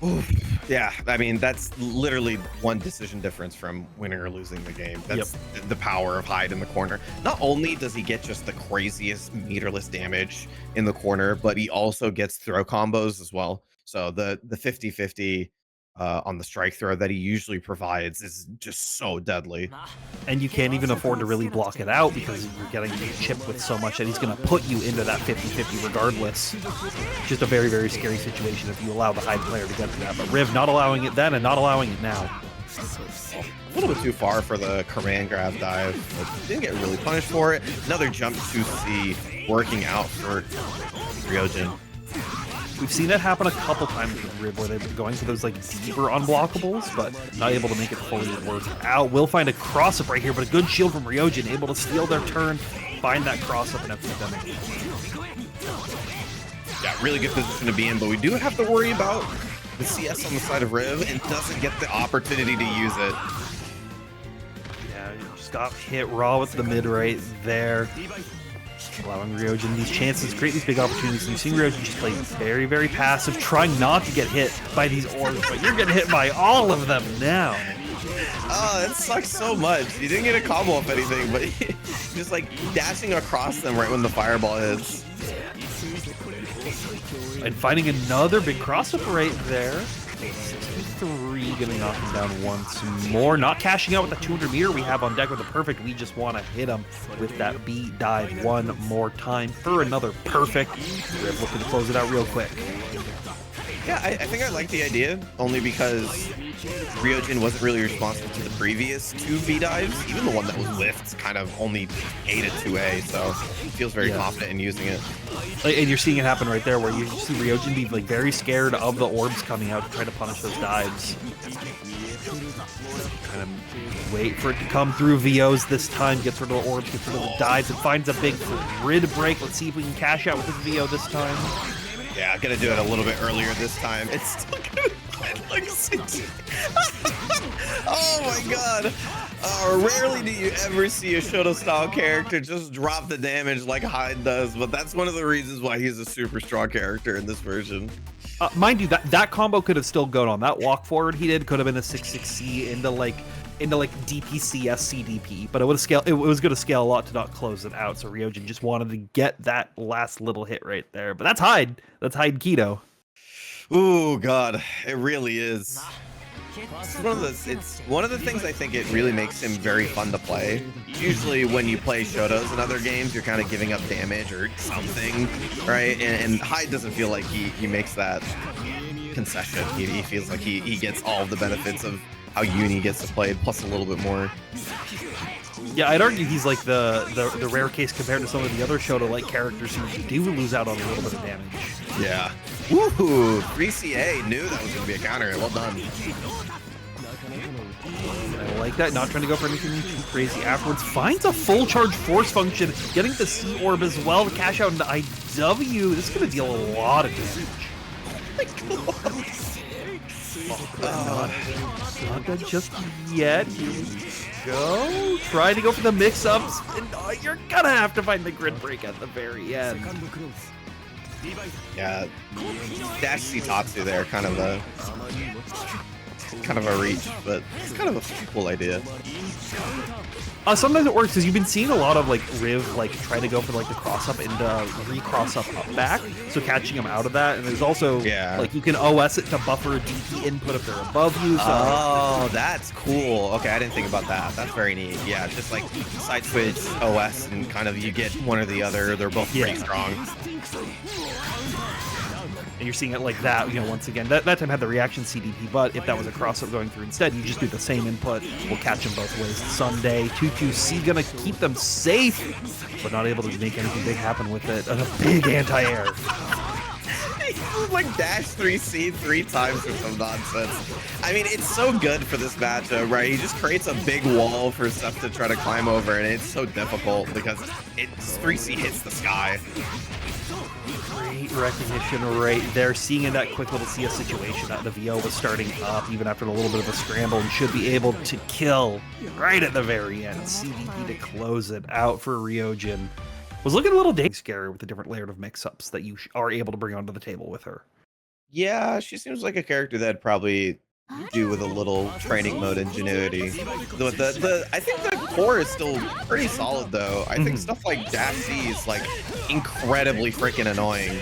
Oof. Yeah, I mean, that's literally one decision difference from winning or losing the game. That's the power of Hyde in the corner. Not only does he get just the craziest meterless damage in the corner, but he also gets throw combos as well. So the 50-50 on the strike throw that he usually provides is just so deadly. And you can't even afford to really block it out because you're getting chipped with so much that he's going to put you into that 50-50 regardless. Just a very, very scary situation if you allow the Hyde player to get to that. But Riv not allowing it then and not allowing it now. A little bit too far for the command grab dive, but didn't get really punished for it. Another jump to C working out for Riojin. We've seen it happen a couple times with Rib where they've been going for those like deeper unblockables, but not able to make it fully work out. Will find a cross-up right here, but a good shield from Riojin, able to steal their turn, find that cross-up and FP them. Yeah, really good position to be in, but we do have to worry about the CS on the side of Riv and doesn't get the opportunity to use it. Yeah, just got hit raw with the mid right there. Allowing Riojin these chances, create these big opportunities. And you've seen Riojin just play very, very passive, trying not to get hit by these orbs, but you're getting hit by all of them now. Oh, that sucks so much. You didn't get a combo of anything, but just like dashing across them right when the fireball hits. And finding another big crossover right there. 63 gonna knock him down once more. Not cashing out with the 200 meter we have on deck with the perfect. We just want to hit him with that B dive one more time for another perfect. We're looking to close it out real quick. Yeah, I think I like the idea, only because Riojin wasn't really responsive to the previous 2 V dives. Even the one that was lift kind of only ate a 2A, so he feels very confident in using it. And you're seeing it happen right there, where you see Riojin be like very scared of the orbs coming out to try to punish those dives. Kind of wait for it to come through. VOs this time, gets rid of the orbs, gets rid of the dives, and finds a big grid break. Let's see if we can cash out with this VO this time. Yeah, gonna do it a little bit earlier this time. It's still gonna get like 60. Oh my god. Rarely do you ever see a Shoto style character just drop the damage like Hyde does, but that's one of the reasons why he's a super strong character in this version. Mind you, that combo could have still gone on. That walk forward he did could have been a 6-6C into like DPCS CDP, but it would have scaled. It was going to scale a lot to not close it out. So Riojin just wanted to get that last little hit right there. But that's Hyde. That's Hyde Keto. Ooh, God, it really is. It's one of the things I think it really makes him very fun to play. Usually when you play Shotos in other games, you're kind of giving up damage or something, right? And Hyde doesn't feel like he makes that concession. He feels like he gets all of the benefits of how Uni gets to play, plus a little bit more. Yeah, I'd argue he's like the rare case compared to some of the other Shoto-like characters who do lose out on a little bit of damage. Yeah. Woohoo! 3CA knew that was going to be a counter. Well done. I like that. Not trying to go for anything too crazy afterwards. Finds a full charge force function, getting the C orb as well to cash out into IW. This is going to deal a lot of damage. Not done just yet. Here we go. Trying to go for the mix-ups. And you're gonna have to find the grid break at the very end. Yeah, dash C Tatsu there, kind of a reach, but it's kind of a cool idea. Sometimes it works because you've been seeing a lot of like Riv like try to go for like the cross up into recross up back, so catching them out of that. And there's also like you can OS it to buffer a DP input if they're above you. So. Oh, that's cool. Okay, I didn't think about that. That's very neat. Yeah, just like side switch OS and kind of you get one or the other. They're both pretty strong. And you're seeing it like that, you know, once again. That time had the reaction CDP, but if that was a cross-up going through instead, you just do the same input. We'll catch them both ways. Sunday, 2-2C gonna keep them safe, but not able to make anything big happen with it. And a big anti-air. Like dash 3C 3 times or some nonsense. I mean, it's so good for this matchup, right? He just creates a big wall for Seth to try to climb over, and it's so difficult because 3C hits the sky. Great recognition right there. Seeing in that quick little CS situation that the VO was starting up even after a little bit of a scramble and should be able to kill right at the very end. CDP to close it out for Riojin. Was looking a little scary with the different layered of mix-ups that you are able to bring onto the table with her. Yeah, she seems like a character that probably do with a little training mode ingenuity. I think the core is still pretty solid though. I think stuff like dash C is like incredibly freaking annoying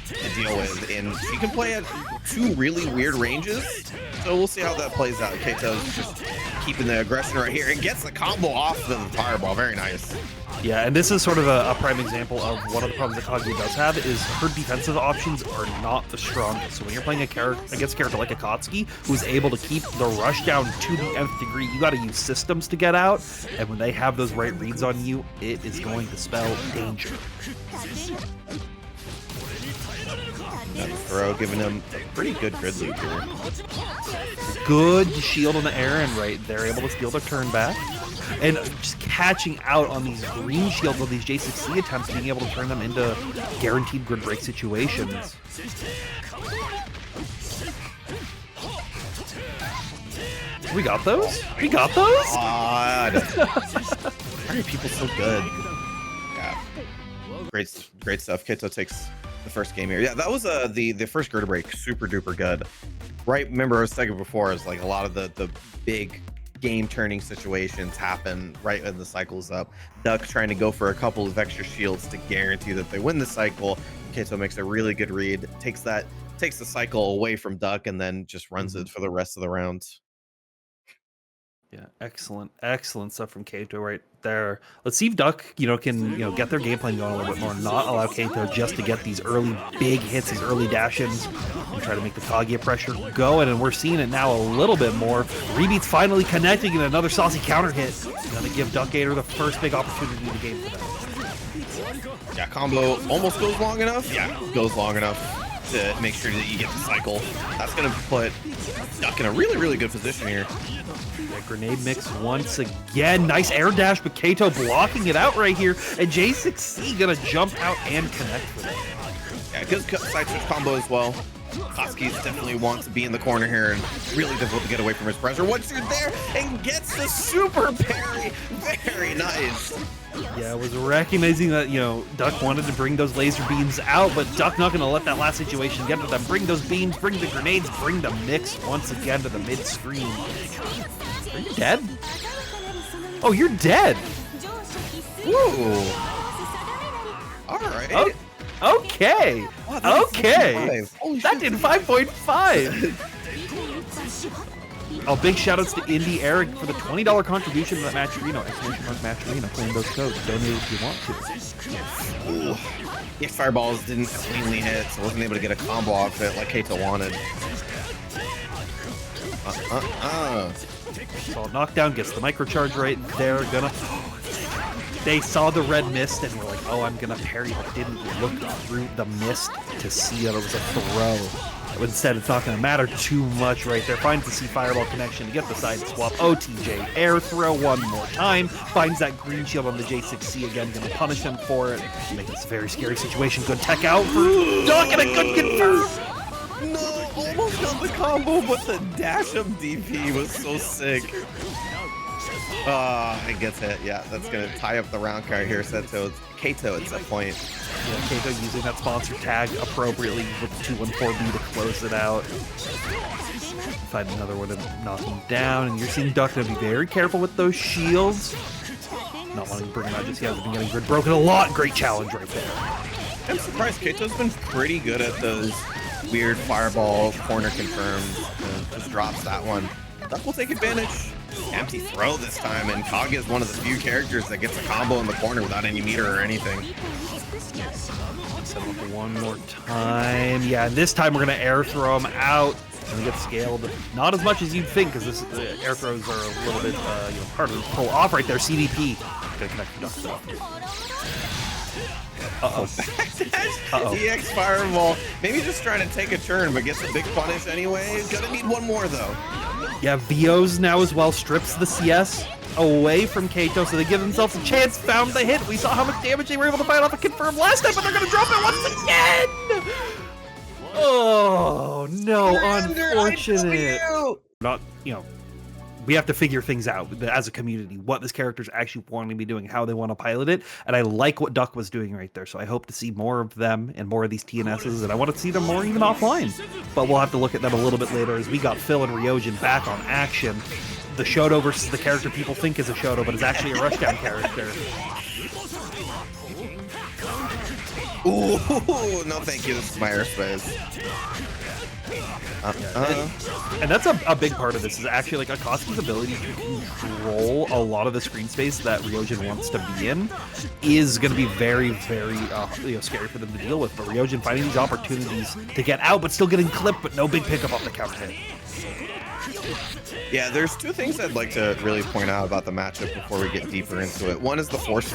to deal with, and she can play at 2 really weird ranges. So we'll see how that plays out. Keito's just keeping the aggression right here and gets the combo off the fireball. Very nice. Yeah, and this is sort of a prime example of one of the problems that Kaguya does have is her defensive options are not the strongest. So when you're playing against a character like Akatsuki, who's able to keep the rush down to the nth degree, you got to use systems to get out. And when they have those right reads on you, it is going to spell danger. Throw, giving him a pretty good grid lead here. Good shield on the air, and right, they're able to steal their turn back. And just catching out on these green shields of these J6C attempts, being able to turn them into guaranteed grid break situations. We got those? We got those? God. Why are people so good? Yeah. Great stuff. Keito takes the first game here. Yeah, that was the first grid break, super duper good. Right, remember I was saying before, is like a lot of the big game turning situations happen right when the cycle's up. Duck trying to go for a couple of extra shields to guarantee that they win the cycle. Keito makes a really good read, takes the cycle away from Duck, and then just runs it for the rest of the round. Yeah, excellent stuff from Keito right there. Let's see if Duck, can get their game plan going a little bit more, not allow Keito just to get these early big hits, these early dash-ins, and try to make the Kaguya pressure going. And we're seeing it now a little bit more. Rebeat's finally connecting, and another saucy counter hit. Gonna give Duckator the first big opportunity in the game for them. Yeah, combo almost goes long enough. Yeah, goes long enough to make sure that you get the cycle. That's gonna put Duck in a really, really good position here. Yeah, grenade mix once again. Nice air dash, but Keito blocking it out right here. And J6C gonna jump out and connect with it. Yeah, good side switch combo as well. Koski's definitely wants to be in the corner here and really difficult to get away from his pressure. Once you're there and gets the super parry. Very nice. Yeah, I was recognizing that, Duck wanted to bring those laser beams out, but Duck not going to let that last situation get to them. Bring those beams, bring the grenades, bring the mix once again to the mid-screen. Are you dead? Oh, you're dead. Ooh. All right. Oh, okay. Wow, okay. That did 5.5. Oh, big shoutouts to Indy Eric for the $20 contribution to that match arena. Match arena. Claim those codes. Donate if you want to. Ooh. Yeah, fireballs didn't cleanly hit, so wasn't able to get a combo off it like Keito wanted. Solid knockdown, gets the microcharge right there. They saw the red mist and were like, oh, I'm gonna parry, but didn't look through the mist to see that it was a throw. But instead, it's not gonna matter too much right there. Finds the C fireball connection to get the side swap. OTJ air throw one more time. Finds that green shield on the J6C again, gonna punish him for it. Make this a very scary situation. Good tech out for Duck and a good confirm. No, almost got the combo, but the dash of DP was so sick. It gets hit. Yeah, that's gonna tie up the round card here. Keito at that point. Yeah, Keito using that sponsor tag appropriately with 214B to close it out. Find another one to knock him down, and you're seeing Duck to be very careful with those shields. Not wanting to bring him out just yet. Has been getting grid broken a lot. Great challenge right there. I'm surprised Keito's been pretty good at those weird fireball corner confirmed. Just drops that one. Duck will take advantage. Empty throw this time, and Kaguya is one of the few characters that gets a combo in the corner without any meter or anything. Set him up one more time. Yeah, this time we're going to air throw him out. And we get scaled. Not as much as you'd think, because this air throws are a little bit harder to pull off right there. CDP. Going to connect the Duck though. DX fireball. Maybe just trying to take a turn, but gets a big punish anyway. Gonna need one more though. Yeah, Vio's now as well strips the CS away from Keito, so they give themselves a chance. Found the hit. We saw how much damage they were able to fight off a confirm last time, but they're gonna drop it once again. Oh no, unfortunate. Not, we have to figure things out as a community, what this character's actually wanting to be doing, how they want to pilot it, and I like what Duck was doing right there, so I hope to see more of them and more of these TNSs, and I want to see them more even offline. But we'll have to look at them a little bit later as we got Phil and Riojin back on action. The Shoto versus the character people think is a Shoto, but is actually a rushdown character. Ooh, no thank you, this is my airspace. And that's a big part of this is actually like Akatsuki's ability to control a lot of the screen space that Riojin wants to be in is going to be very, very scary for them to deal with. But Riojin finding these opportunities to get out, but still getting clipped, but no big pickup off the counter hit. Yeah, there's two things I'd like to really point out about the matchup before we get deeper into it. One is the force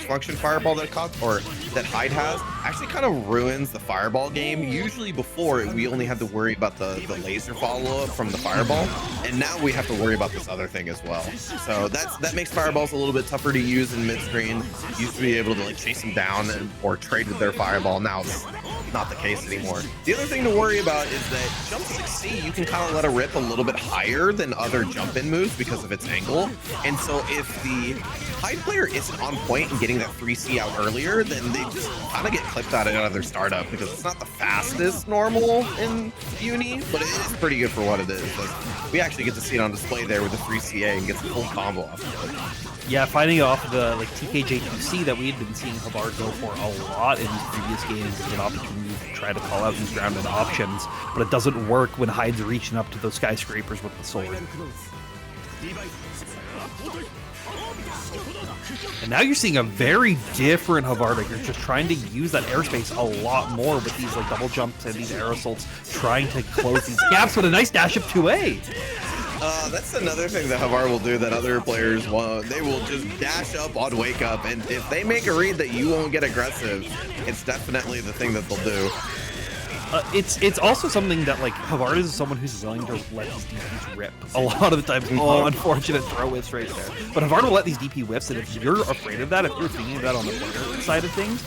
function fireball that Hyde has. Actually kind of ruins the fireball game. Usually before, we only had to worry about the laser follow-up from the fireball, and now we have to worry about this other thing as well. So that makes fireballs a little bit tougher to use in mid-screen. Used to be able to like chase them down or trade with their fireball. Now it's not the case anymore. The other thing to worry about is that jump 6C, you can kind of let it rip a little bit higher than other jump-in moves because of its angle. And so if the Hyde player isn't on point and getting that 3C out earlier, then they just kind of get clipped out of their startup because it's not the fastest normal in Uni, but it is pretty good for what it is. Like, we actually get to see it on display there with the 3CA and gets a full combo off of it. Yeah, fighting off the like TKJ2C that we had been seeing Havard go for a lot in these previous games as an opportunity to try to call out these grounded options, but it doesn't work when Hyde's reaching up to those skyscrapers with the sword. And now you're seeing a very different Havard. Like you're just trying to use that airspace a lot more with these like double jumps and these air assaults, trying to close these gaps with a nice dash up 2A. That's another thing that Havard will do that other players won't. They will just dash up on wake up, and if they make a read that you won't get aggressive, it's definitely the thing that they'll do. It's also something that like Havard is someone who's willing to let these DPs rip a lot of the times. Oh, unfortunate throw whiffs right there. But Havard will let these DP whiffs, and if you're afraid of that, if you're thinking of that on the player side of things,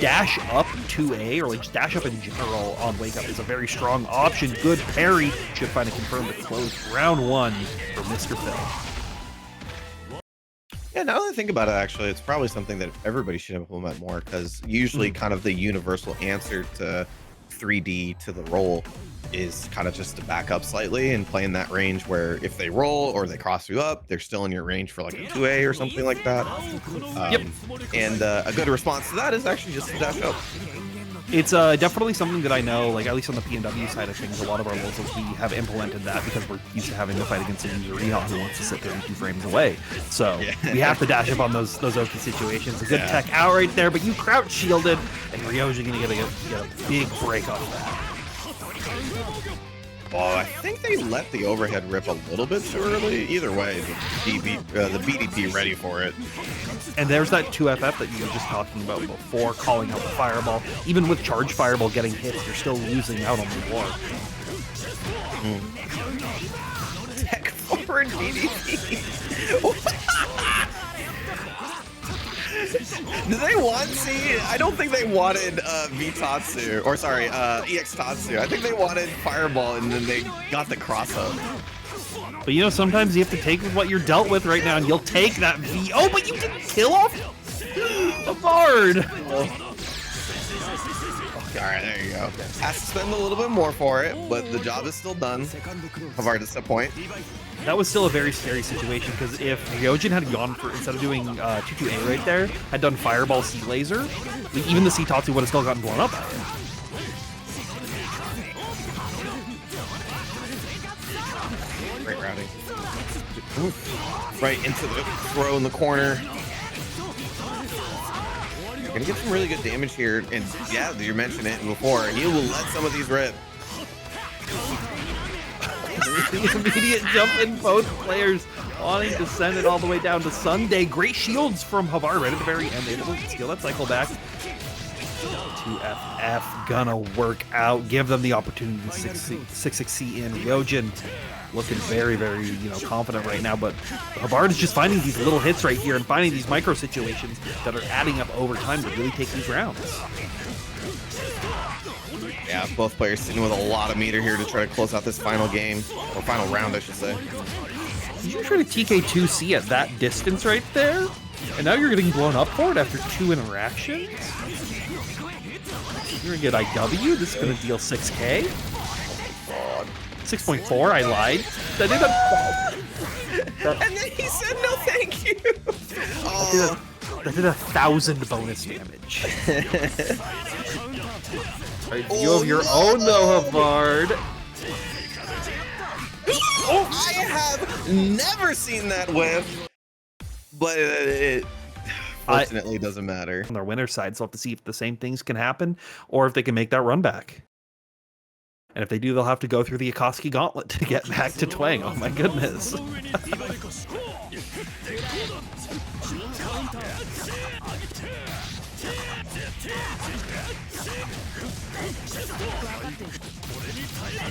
dash up 2A or like just dash up in general on wake up is a very strong option. Good parry should find a confirm to close round 1 for Mr. Phil. Yeah, now that I think about it, actually, it's probably something that everybody should implement more, because usually kind of the universal answer to 3D to the roll is kind of just to back up slightly and play in that range where if they roll or they cross you up, they're still in your range for like a 2A or something like that. And a good response to that is actually just to dash up. It's definitely something that I know, like at least on the PNW side of things, a lot of our locals, we have implemented that because we're used to having to fight against a user Rion who wants to sit 32 frames away. So we have to dash up on those Oki situations. A good tech out right there, but you crouch shielded, and Ryo's gonna get a big break off that. Oh, I think they let the overhead rip a little bit too early. Either way, the BDP ready for it. And there's that 2FF that you were just talking about before, calling out the fireball. Even with charge fireball getting hits, you're still losing out on the war. Tech forward BDP. Did they want, see, I don't think they wanted V-Tatsu, or sorry, EX Tatsu. I think they wanted Fireball, and then they got the cross-up. But you know, sometimes you have to take what you're dealt with right now, and you'll take that V. Oh, but you didn't kill off Havard. All right, there you go. Has to spend a little bit more for it, but the job is still done. Havard at some point. That was still a very scary situation, because if Ryojin had gone for, instead of doing 2-2A right there, had done Fireball C Laser, even the C Tatsu would have still gotten blown up by it. Great routing. Right into the throw in the corner. You're gonna get some really good damage here, and yeah, you mentioned it before, he will let some of these rip. The immediate jump in, both players wanting to send it all the way down to Sunday. Great shields from Havard right at the very end, able to steal that cycle back. 2FF gonna work out, give them the opportunity to 6-6C in. Ryojin looking very, very, confident right now, but Havard is just finding these little hits right here and finding these micro situations that are adding up over time to really take these rounds. Yeah, both players sitting with a lot of meter here to try to close out this final game, or final round, I should say. Did you try to TK2C at that distance right there? And now you're getting blown up for it after 2 interactions? You're gonna get IW, this is gonna deal 6K. 6.4, I lied. That did and then he said no thank you. That did 1,000 bonus damage. Right, you have your own though, Havard. I have never seen that whiff, but it fortunately doesn't matter. On their winner's side, so we'll have to see if the same things can happen or if they can make that run back. And if they do, they'll have to go through the Akatsuki gauntlet to get back to Twang. Oh my goodness.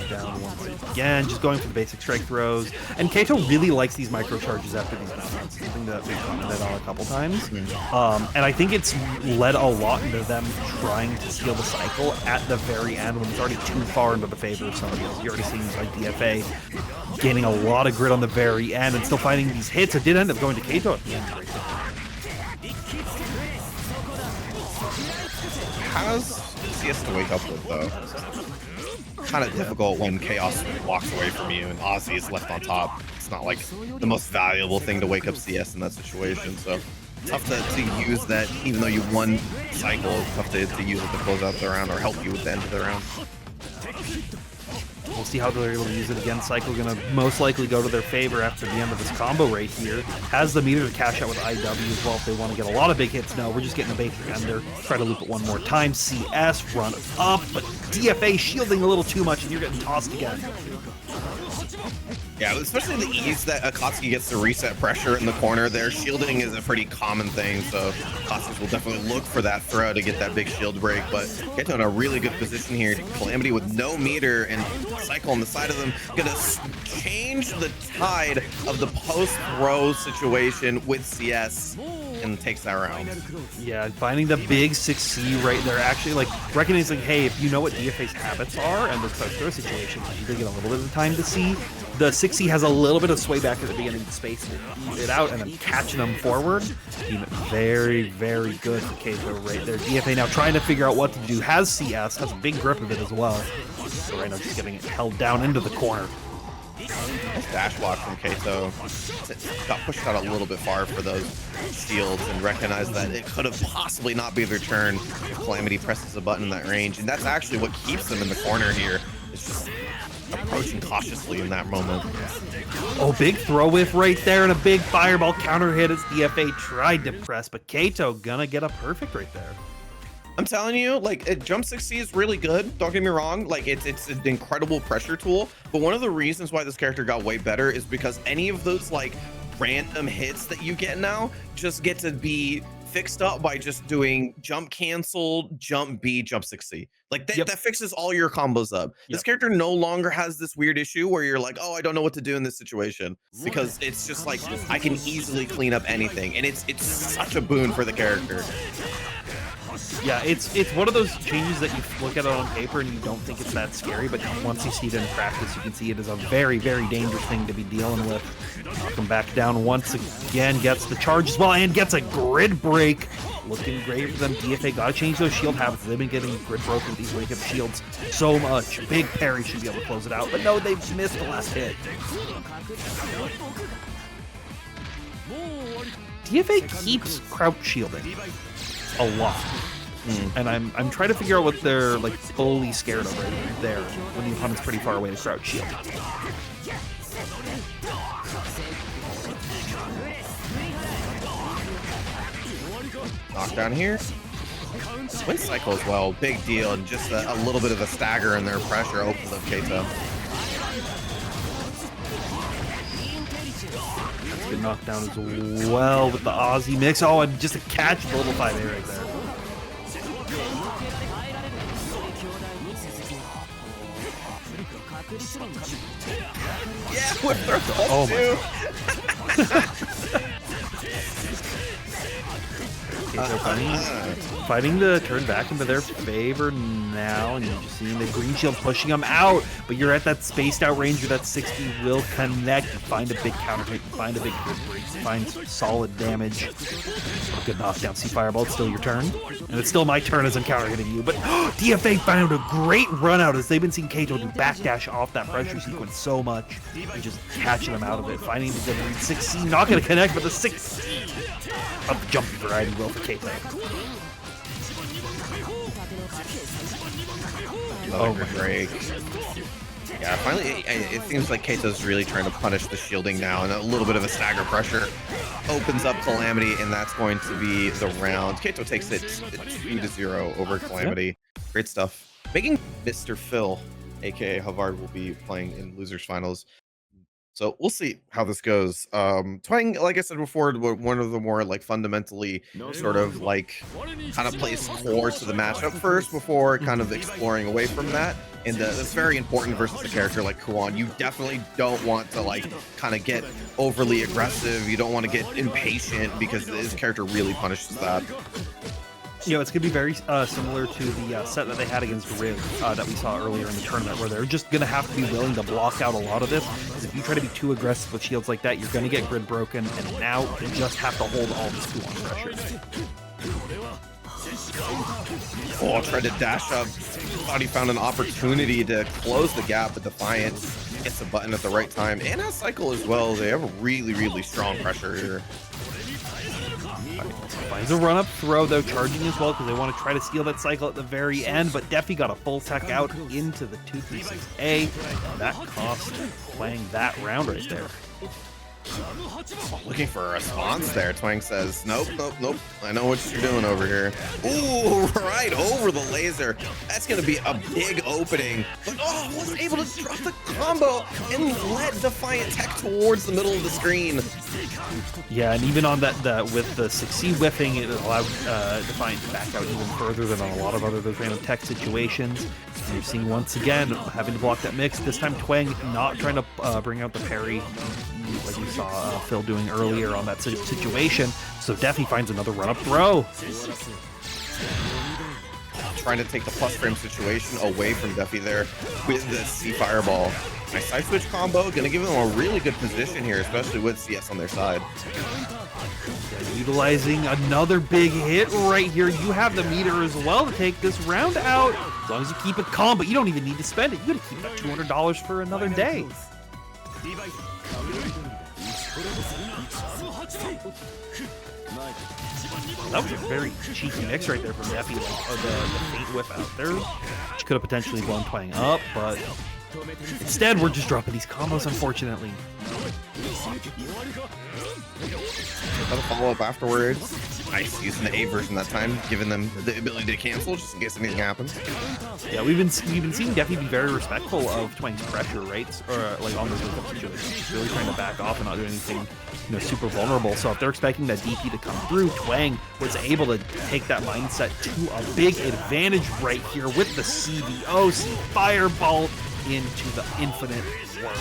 Down once again, just going for the basic strike throws. And Keito really likes these micro charges after these rounds, something that we've commented on a couple times. And I think it's led a lot into them trying to steal the cycle at the very end when it's already too far into the favor of somebody else. You're already seeing like DFA gaining a lot of grit on the very end and still finding these hits. It did end up going to Keito at the end. How's CS to wake up with, though? Kind of difficult when Chaos walks away from you and Ozzy is left on top. It's not like the most valuable thing to wake up CS in that situation, so tough to use that. Even though you won cycle, it's tough to use it to close out the round or help you with the end of the round. We'll see how they're able to use it again. Cycle gonna most likely go to their favor after the end of this combo right here. Has the meter to cash out with IW as well if they want to get a lot of big hits. No, we're just getting a basic ender. Try to loop it one more time. CS run up, but DFA shielding a little too much and you're getting tossed again. Yeah, especially the ease that Akatsuki gets to reset pressure in the corner there. Shielding is a pretty common thing, so Akatsuki will definitely look for that throw to get that big shield break, but Keito in a really good position here. Calamity with no meter and Cycle on the side of them. Gonna change the tide of the post-throw situation with CS and takes that round. Yeah, finding the big 6C right there, actually like recognizing, hey, if you know what DFA's habits are and the post-throw situation, you get a little bit of time to see. The 6C has a little bit of sway back at the beginning of the space to eat it out and then catching them forward. Very, very good for Keito right there. DFA now trying to figure out what to do. Has CS, has a big grip of it as well. So right now just getting it held down into the corner. Nice dash block from Keito. Got pushed out a little bit far for those shields and recognized that it could have possibly not be their turn if Calamity presses a button in that range. And that's actually what keeps them in the corner here. It's just approaching cautiously in that moment. Oh, big throw whiff right there and a big fireball counter hit as DFA tried to press, but Keito gonna get a perfect right there. I'm telling you, like, Jump 6C is really good. Don't get me wrong. Like, it's an incredible pressure tool. But one of the reasons why this character got way better is because any of those, like, random hits that you get now just get to be fixed up by just doing jump cancel, jump B, jump 6C. Like, that fixes all your combos up. This character no longer has this weird issue where you're like, oh, I don't know what to do in this situation. Because it's just like, I can easily clean up anything. And it's such a boon for the character. Yeah, it's one of those changes that you look at it on paper and you don't think it's that scary, but once you see it in practice, you can see it is a very, very dangerous thing to be dealing with. Knock him back down once again, gets the charge as well, and gets a grid break. Looking great for them. DFA got to change those shield habits. They've been getting grid broken with these wake up shields so much. Big parry should be able to close it out, but no, they've missed the last hit. DFA keeps crouch shielding a lot. And I'm trying to figure out what they're like fully scared of right there when the opponent's pretty far away to crouch shield. Knockdown here. Win cycle as well, big deal, and just a little bit of a stagger in their pressure opens up Keito. Good knockdown as well with the Aussie mix. Oh, and just a catch of the level 5A right there. Yeah, with their oh my fighting to turn back into their favor now, and you're just seeing the green shield pushing them out, but you're at that spaced out range where that 60 will connect. You find a big counter hit, you find a big grid break, you find solid damage. Good knockdown. See Fireball, it's still your turn. And it's still my turn as I'm counter hitting you, but DFA found a great run out as they've been seeing Keito do backdash off that pressure sequence so much and just catching them out of it. Finding the good 6C, not going to connect, but the 6C of the jumpy variety will for Keito. Oh, break. Yeah, finally, it seems like Keito's really trying to punish the shielding now, and a little bit of a stagger pressure opens up Calamity, and that's going to be the round. Keito takes it 2-0 over Calamity. Great stuff. Making Mr. Phil, aka Havard, will be playing in losers finals. So we'll see how this goes. Twang, like I said before, one of the more like fundamentally sort of like kind of plays core to the matchup first before kind of exploring away from that. And that's very important versus a character like Kuon. You definitely don't want to like kind of get overly aggressive. You don't want to get impatient because his character really punishes that. You know, it's going to be very similar to the set that they had against Riv that we saw earlier in the tournament, where they're just going to have to be willing to block out a lot of this. Because if you try to be too aggressive with shields like that, you're going to get grid broken, and now you just have to hold all this Kuon pressure. Oh, tried to dash up. Thought he found an opportunity to close the gap, but Defiant gets a button at the right time. And has Cycle as well. They have a really, really strong pressure here. Finds a run-up throw, though, charging as well, because they want to try to steal that cycle at the very end, but Defi got a full tech out into the 236A, and that cost Twang that round right there. Looking for a response there. Twang says, nope, nope, nope. I know what you're doing over here. Ooh, right over the laser. That's going to be a big opening. But oh, was able to drop the combo and let Defiant tech towards the middle of the screen. Yeah, and even on that, with the 6C whiffing, it allowed Defiant to back out even further than on a lot of other those random tech situations. And you're seeing once again having to block that mix. This time Twang not trying to bring out the parry like we saw Phil doing earlier on that situation. So Defi finds another run-up throw. Trying to take the plus frame situation away from Defi there with the C Fireball. Nice side switch combo, gonna give them a really good position here, especially with CS on their side. Utilizing another big hit right here. You have the meter as well to take this round out. As long as you keep it calm, but you don't even need to spend it. You gotta keep that $200 for another day. That was a very cheeky mix right there from Defi, like the faint whip out there, which could have potentially blown Twang up, but instead we're just dropping these combos, unfortunately. Another follow-up afterwards. Nice, using the A version that time, giving them the ability to cancel just in case anything happens. Yeah, we've been seeing Defi be very respectful of Twang's pressure, right? Or like on those situations, just really trying to back off and not do anything, you know, super vulnerable. So if they're expecting that DP to come through, Twang was able to take that mindset to a big advantage right here with the CBO, C Fireball into the infinite world.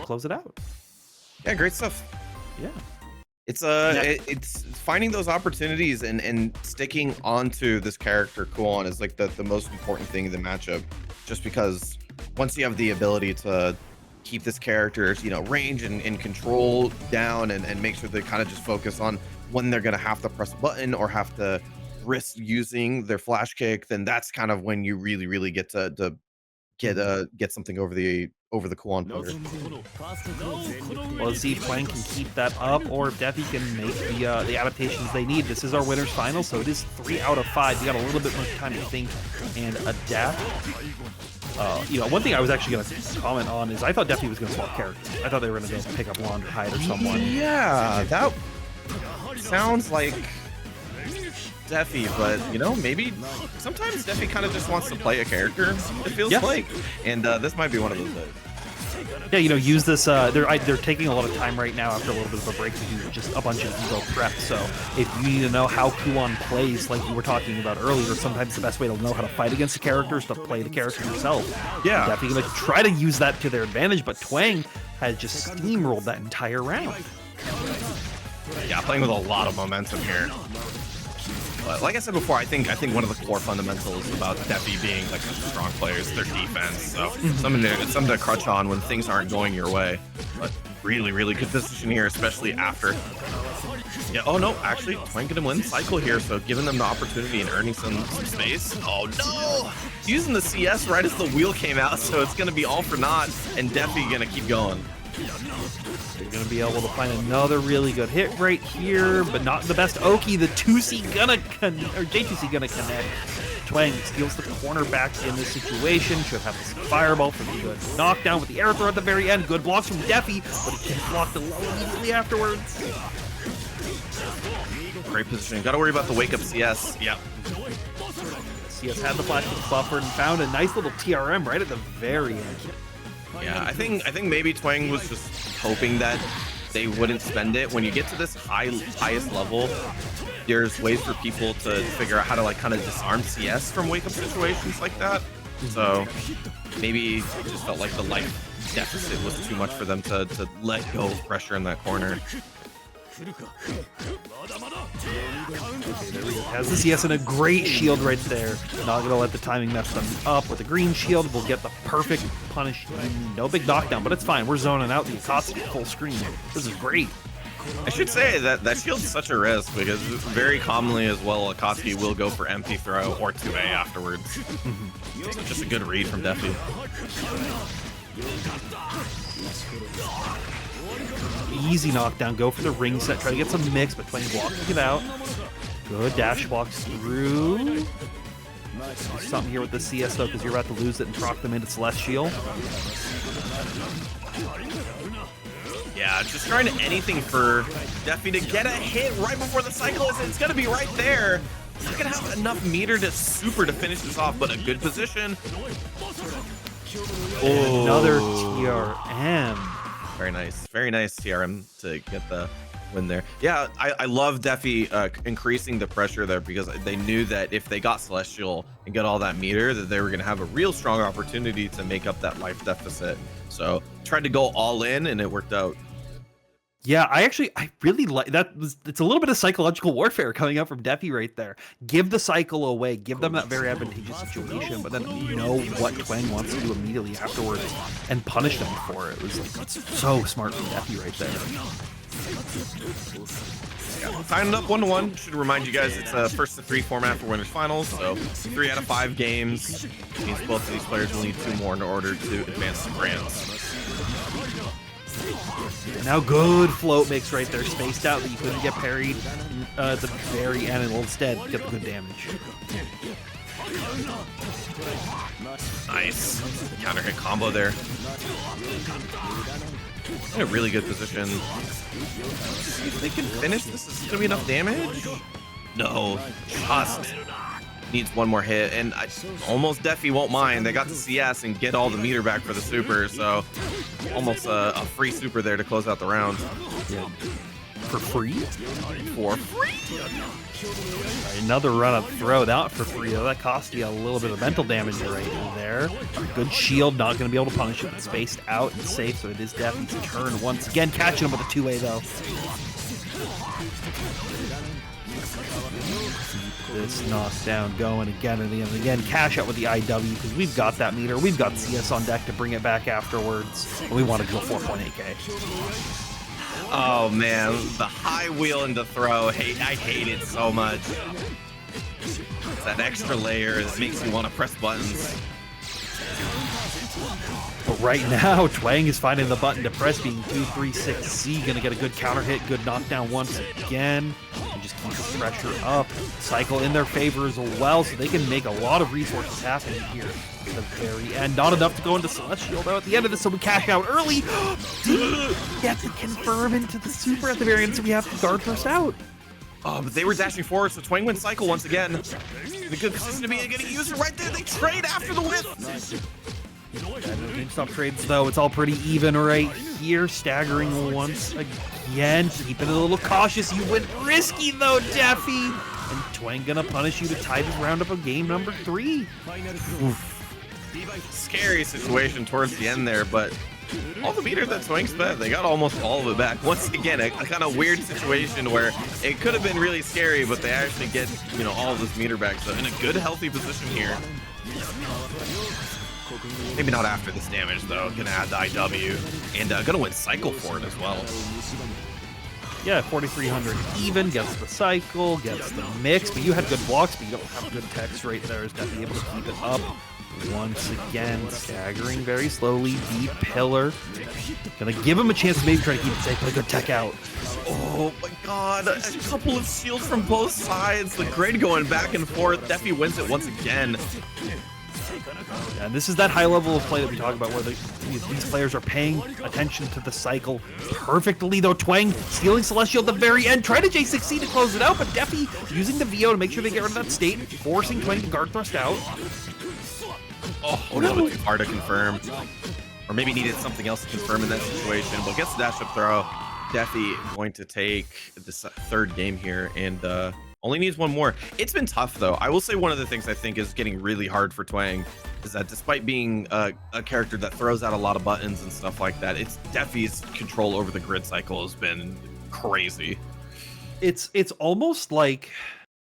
Close it out. Yeah, great stuff. Yeah. It's finding those opportunities and sticking onto this character Kuon is like the most important thing in the matchup, just because once you have the ability to keep this character's, you know, range and control down and make sure they kind of just focus on when they're going to have to press a button or have to risk using their flash kick, then that's kind of when you really get to get something over the Kuon player. Well, let's see if Twang can keep that up, or if Defi can make the adaptations they need. This is our winner's final, so it is 3 out of 5. You got a little bit more time to think and adapt. You know, one thing I was actually going to comment on is I thought Defi was going to swap characters. I thought they were going to go pick up Lond or Hyde or someone. Yeah, that sounds like Defi, but you know, maybe sometimes Defi kind of just wants to play a character, it feels like, and this might be one of those days. Yeah, you know, use this. They're taking a lot of time right now after a little bit of a break to do just a bunch of ego prep. So if you need to know how Kuon plays, like you were talking about earlier, sometimes the best way to know how to fight against the character is to play the character yourself. Yeah, definitely gonna try to use that to their advantage, but Twang has just steamrolled that entire round. Yeah, playing with a lot of momentum here. But like I said before, I think one of the core fundamentals about Defi being like such a strong player is their defense. So something to crutch on when things aren't going your way. But really good position here, especially after. Yeah. Oh no, actually, Twang gonna win cycle here, so giving them the opportunity and earning some space. Oh no, using the CS right as the wheel came out, so it's gonna be all for naught, and Defi gonna keep going. They're going to be able to find another really good hit right here, but not the best Oki. The 2C gonna J2C gonna connect. Twang steals the corner back in this situation. Should have this fireball for the good knockdown with the air throw at the very end. Good blocks from Defi, but he can block the low immediately afterwards. Great position. Got to worry about the wake up CS. Yep. CS had the flash with the buffer and found a nice little TRM right at the very end. Yeah, I think maybe Twang was just hoping that they wouldn't spend it. When you get to this highest level, there's ways for people to figure out how to like kind of disarm CS from wake up situations like that. So maybe it just felt like the life deficit was too much for them to let go of pressure in that corner. Has the CS and a great shield right there. Not gonna let the timing mess them up. With the green shield, we'll get the perfect punish. No big knockdown, but it's fine. We're zoning out the Akatsuki full screen. This is great. I should say that shield's such a risk because very commonly as well, Akatsuki will go for empty throw or 2A afterwards. So just a good read from Defi. Easy knockdown. Go for the ring set. Try to get some mix, but Twang blocking it out. Good dash blocks through. Do something here with the CS though, because you're about to lose it and proc them into Celestial. Yeah, just trying to anything for Defi to get a hit right before the cycle is. It's gonna be right there. He's not gonna have enough meter to super to finish this off, but a good position. Oh. Another TRM. Very nice TRM to get the win there. Yeah, I love Defi increasing the pressure there because they knew that if they got Celestial and get all that meter, that they were going to have a real strong opportunity to make up that life deficit. So tried to go all in and it worked out. Yeah, I really like that. It's a little bit of psychological warfare coming up from Defi right there. Give the cycle away, give them that very advantageous situation, but then know what Twang wants to do immediately afterwards and punish them for it. It was like so smart from Defi right there. Yeah, tying it up 1-1. Should remind you guys it's a 1-3 format for winners finals, so 3 out of 5 games means both of these players will need 2 more in order to advance to grands. Now good float mix right there, spaced out that you couldn't get parried at the very end and will instead get the good damage. Nice. Counter hit combo there. In a really good position. If they can finish this, is this gonna be enough damage? No, just needs one more hit, and almost Defi won't mind. They got the CS and get all the meter back for the super, so almost a free super there to close out the round. Yeah. For free? For free? Another run-up throw, not for free though. That cost you a little bit of mental damage right in there. Good shield, not going to be able to punish it. It's spaced out and safe, so it is Defi's turn once again. Catching him with a 2A though. This knockdown going again and again. Cash out with the IW because we've got that meter. We've got CS on deck to bring it back afterwards. And we want to go 4.8K. Oh man, the high wheel into throw. I hate it so much. It's that extra layer that makes you want to press buttons. But right now, Twang is finding the button to press, being 2-3-6-Z. Gonna get a good counter hit, good knockdown once again. And just keep the pressure up. Cycle in their favor as well, so they can make a lot of resources happen here at the very end. Not enough to go into Celestial, though, at the end of this, so we cash out early. Get to confirm into the super at the very end, so we have to guard first out. Oh, but they were dashing forward, so Twang wins cycle once again. The good position to be getting user right there. They trade after the whiff. GameStop trades though, it's all pretty even right here. Staggering once again, keeping it a little cautious. You went risky though, Defi, and Twang gonna punish you to tie this round up of game number 3. Oof. Scary situation towards the end there, but all the meter that Twang spent, they got almost all of it back. Once again, a kind of weird situation where it could have been really scary, but they actually get, you know, all of this meter back. So in a good, healthy position here. Maybe not after this damage though. Gonna add the IW and gonna win cycle for it as well. Yeah, 4,300 even, gets the cycle, gets the mix, but you had good blocks, but you don't have good text right there. Is definitely able to keep it up. Once again, staggering very slowly, deep pillar. Gonna give him a chance to maybe try to keep it safe, but a good tech out. Oh my god, a couple of shields from both sides. The grid going back and forth. Defi wins it once again. Yeah, and this is that high level of play that we talk about where these players are paying attention to the cycle perfectly, though. Twang stealing Celestial at the very end, trying to J6C to close it out, but Defi using the VO to make sure they get rid of that state, forcing Twang to guard thrust out. Oh, a little bit too hard to confirm. Or maybe needed something else to confirm in that situation, but gets the dash up throw. Defi going to take this third game here and only needs one more. It's been tough though. I will say one of the things I think is getting really hard for Twang is that despite being a character that throws out a lot of buttons and stuff like that, it's Defi's control over the grid cycle has been crazy. It's almost like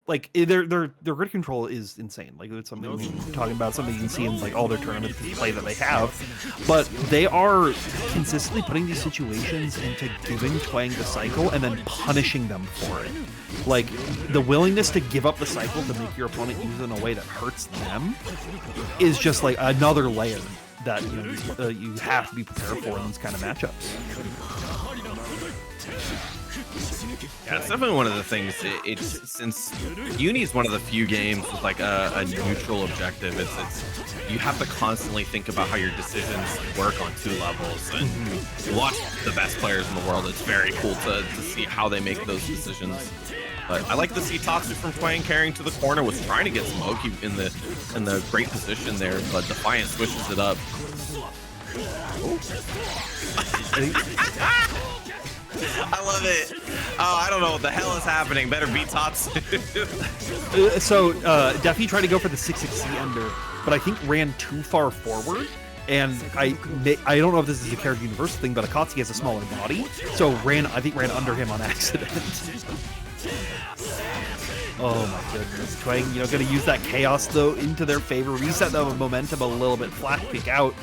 their grid control is insane. Like it's something we're talking about, something you can see in like all their tournament play that they have. But they are consistently putting these situations into giving Twang the cycle and then punishing them for it. Like the willingness to give up the cycle to make your opponent use it in a way that hurts them is just like another layer that you have to be prepared for in these kind of matchups. Yeah, it's definitely one of the things. It's since Uni is one of the few games with like a neutral objective. It's you have to constantly think about how your decisions work on two levels. And you watch the best players in the world. It's very cool to see how they make those decisions. But I like to see Tatsu from Twang carrying to the corner. Was trying to get some Loki in the great position there, but Defiant switches it up. I love it. Oh, I don't know what the hell is happening. Better beat Tatsu. So Defi tried to go for the 6-6C ender, but I think ran too far forward. And I don't know if this is a character universal thing, but Akatsuki has a smaller body, so I think ran under him on accident. Oh my goodness. Twang, gonna use that chaos though into their favor, reset the momentum a little bit, flash kick out.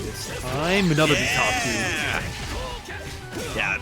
This time another Bitatsu. Yeah,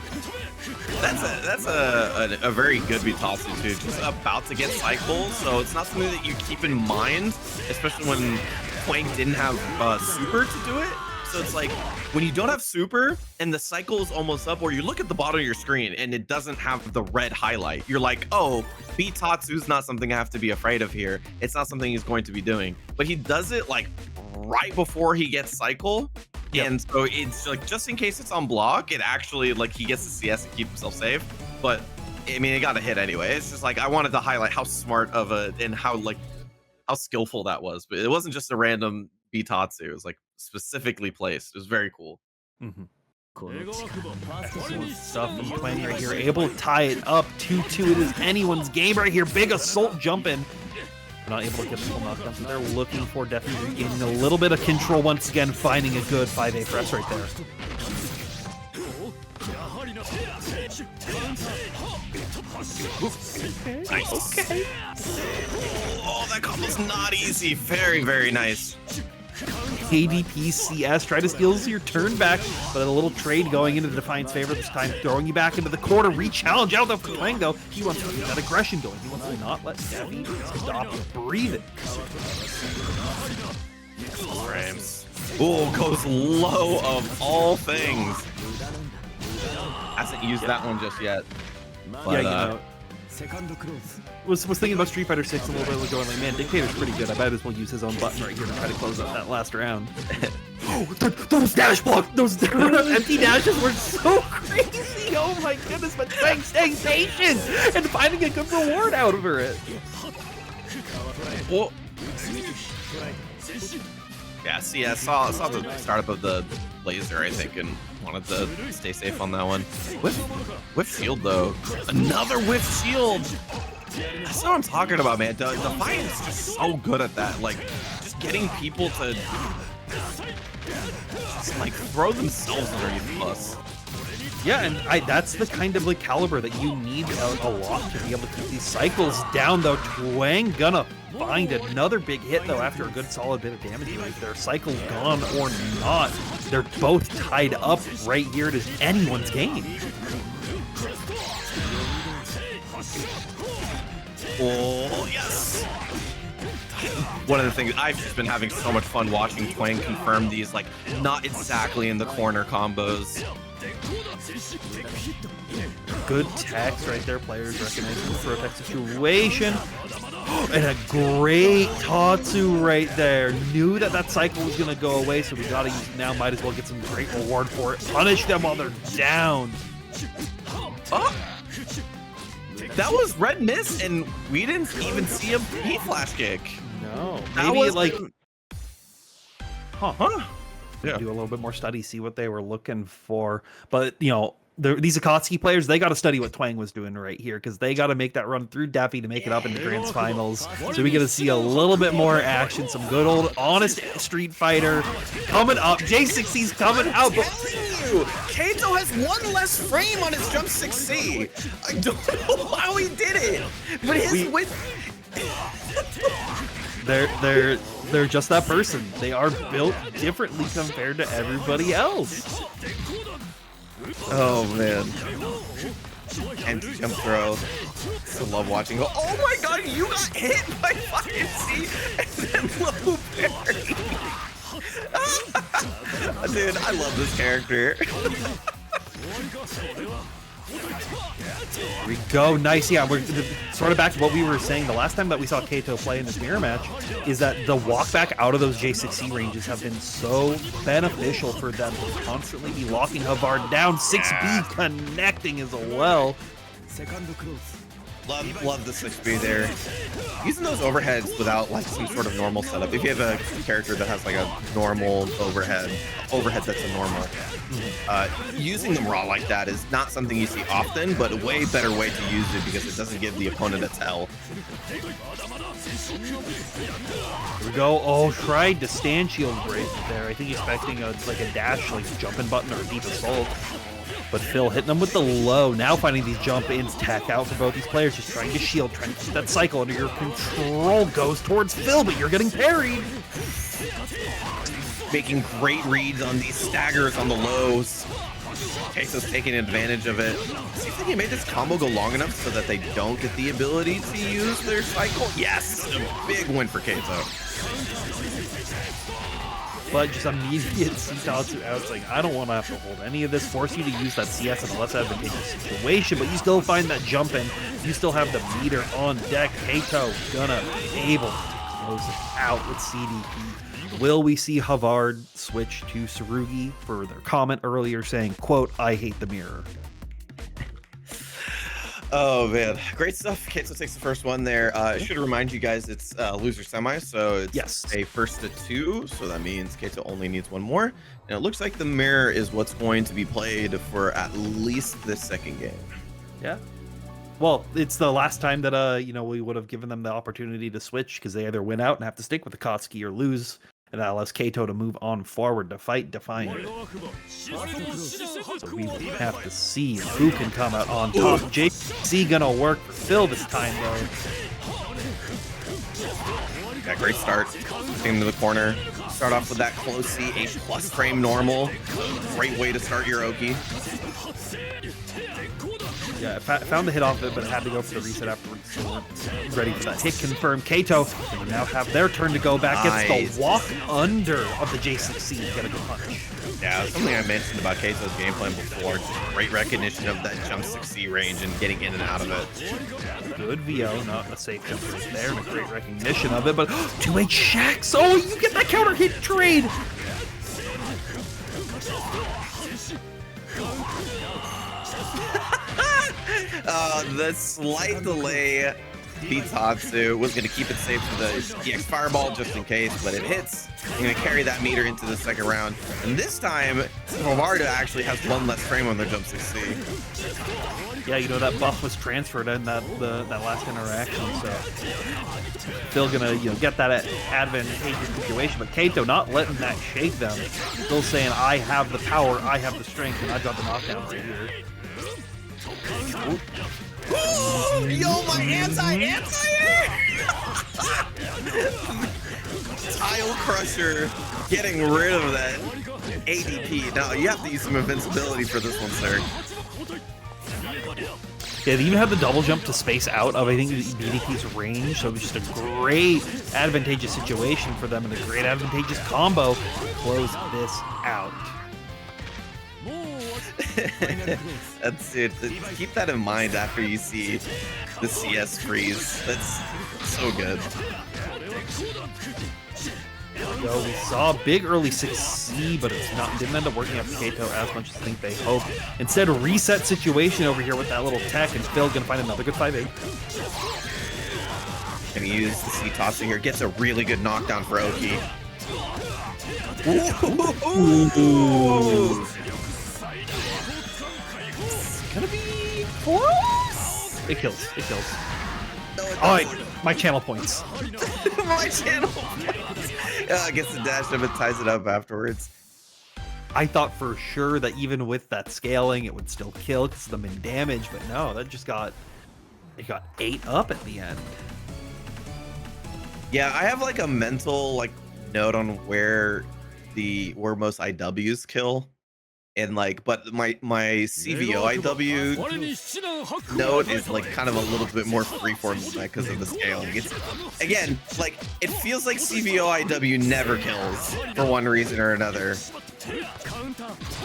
that's a very good Bitatsu too. Just about to get cycles, so it's not something that you keep in mind, especially when Twang didn't have super to do it. So it's like when you don't have super and the cycle is almost up, or you look at the bottom of your screen and it doesn't have the red highlight, you're like, oh, Bitatsu's not something I have to be afraid of here. It's not something he's going to be doing. But he does it like right before he gets cycle. Yep. And so it's like, just in case it's on block, it actually like he gets the CS and keep himself safe. But I mean, it got a hit anyway. It's just like, I wanted to highlight how smart of and how skillful that was. But it wasn't just a random Bitatsu. It was like specifically placed. It was very cool. Excellent stuff from Twang right here. Able to tie it up 2-2. It is anyone's game right here. Big assault jump in. Not able to get people knocked down, so they're looking for definitely regaining a little bit of control once again, finding a good 5A press right there. Nice. Okay. Oh, that combo's not easy. Very, very nice. KDP CS, try to steal your turn back, but a little trade going into the Defiant's favor this time, throwing you back into the corner, re-challenge out of Twang though. He wants to keep that aggression going. He wants to not let Defi stop breathing. Frames. Oh, goes low of all things. Hasn't used that one just yet. But, yeah, was thinking about Street Fighter 6 a little bit ago, and like, man, Duckator's pretty good. I might as well use his own button right here to try to close out that last round. Oh, those dash blocks, those empty dashes were so crazy. Oh my goodness, but Twang staying patient and finding a good reward out of it. Well, yeah, see, I saw the startup of the laser, I think, and wanted to stay safe on that one. Whiff shield, though. Another whiff shield! That's what I'm talking about, man. Defiant's just so good at that. Like, just getting people to just, like, throw themselves underneath us. Yeah, and that's the kind of like caliber that you need a lot to be able to keep these cycles down, though. Twang gonna find another big hit, though, after a good solid bit of damage right there. Cycle's gone or not. They're both tied up right here. It is anyone's game. Oh, yes! one of the things I've just been having so much fun watching Twang confirm these like not exactly in the corner combos. Good text right there. Players recognizing the throw tech situation. And a great Tatsu right there. Knew that that cycle was going to go away, so we got to use it now. Might as well get some great reward for it. Punish them while they're down. Oh! That was red miss, and we didn't even see a P-flash kick. No. That Maybe was like... Huh. Yeah. Do a little bit more study, see what they were looking for. But, you know, these Akatsuki players, they got to study what Twang was doing right here, because they got to make that run through Defi to make it up in the Grand Finals. So we get to see a little bit more action, some good old honest Street Fighter coming up. J6C's coming out. But Keito has one less frame on his jump 6C. I don't know how he did it, but his they're just that person. They are built differently compared to everybody else. Oh man. And jump throw. I love watching go. Oh my god, you got hit by fucking C and then low parry. Dude, I love this character. Here we go. Nice. Yeah, we're sort of back to what we were saying the last time that we saw Keito play in this mirror match, is that the walk back out of those J6C ranges have been so beneficial for them to constantly be locking Havard down. 6B connecting as well. Love the 6B there. Using those overheads without like some sort of normal setup. If you have a character that has like a normal overhead that's a normal, using them raw like that is not something you see often, but a way better way to use it because it doesn't give the opponent a tell. Here we go. Oh, tried to stand shield break there. I think expecting like a dash, like jumping button or a deep assault. But Phil hitting them with the low. Now finding these jump ins, tech out for both these players. Just trying to shield, trying to keep that cycle under your control. Goes towards Phil, but you're getting parried. Making great reads on these staggers on the lows. Keito's taking advantage of it. Seems like he made this combo go long enough so that they don't get the ability to use their cycle. Yes, a big win for Keito. But just immediate C-Tatsu out. It's like, I don't want to have to hold any of this. Force you to use that CS in a less advantageous situation, but you still find that jump in. You still have the meter on deck. Keito gonna be able to close it out with CDP. Will we see Havard switch to Tsurugi for their comment earlier saying, quote, I hate the mirror? Oh man, great stuff. Keito takes the first one there. I should remind you guys it's loser semi, so it's a first to 2, so that means Keito only needs one more. And it looks like the mirror is what's going to be played for at least the second game. Yeah. Well, it's the last time that you know, we would have given them the opportunity to switch, because they either win out and have to stick with Akatsuki or lose. And that allows Keito to move on forward to fight Defiant. So we will have to see who can come out on top. JC gonna work for Phil this time, though. Yeah, great start. Came to the corner. Start off with that close C, H+ frame normal. Great way to start your Oki. Yeah, found the hit off it, but had to go for the reset afterwards. So we're ready for that hit confirmed. Keito will now have their turn to go back. Gets the walk under of the J6C to get a good punish. Yeah, something I mentioned about Keito's game plan before. Just great recognition of that jump 6C range and getting in and out of it. Good VO, not a safe jump right there, and a great recognition of it, but 2H Shacks! Oh, you get that counter hit trade! The slight delay, Tatsu was going to keep it safe for the EX Fireball just in case, but it hits. You're going to carry that meter into the second round. And this time, Havard actually has one less frame on their jump 6C. Yeah, you know, that buff was transferred in that last interaction, so Phil gonna, you know, get that advantageous situation, but Keito not letting that shake them. Still saying, I have the power, I have the strength, and I got the knockdown right here. Yo, my anti-air! Tile Crusher getting rid of that ADP. Now, you have to use some invincibility for this one, sir. Yeah, they even had the double jump to space out of, I think, BDP's range, so it was just a great advantageous situation for them and a great advantageous combo to close this out. That's it. Keep that in mind after you see the CS freeze. That's so good. So we saw a big early 6C, but didn't end up working out for Keito as much as I think they hoped. Instead, reset situation over here with that little tech, and Phil gonna find another good 5-8. Gonna use the C tosser here. Gets a really good knockdown for Oki. Ooh. It's gonna be close. It kills. It kills. No, it Oh, my channel points. My channel. Gets the dash up and ties it up afterwards. I thought for sure that even with that scaling, it would still kill because of the min damage, but no, that just got 8 up at the end. Yeah, I have like a mental note on where most IWs kill. And but my CVO IW note is kind of a little bit more freeform because of the scaling. It's again it feels like CVO IW never kills for one reason or another.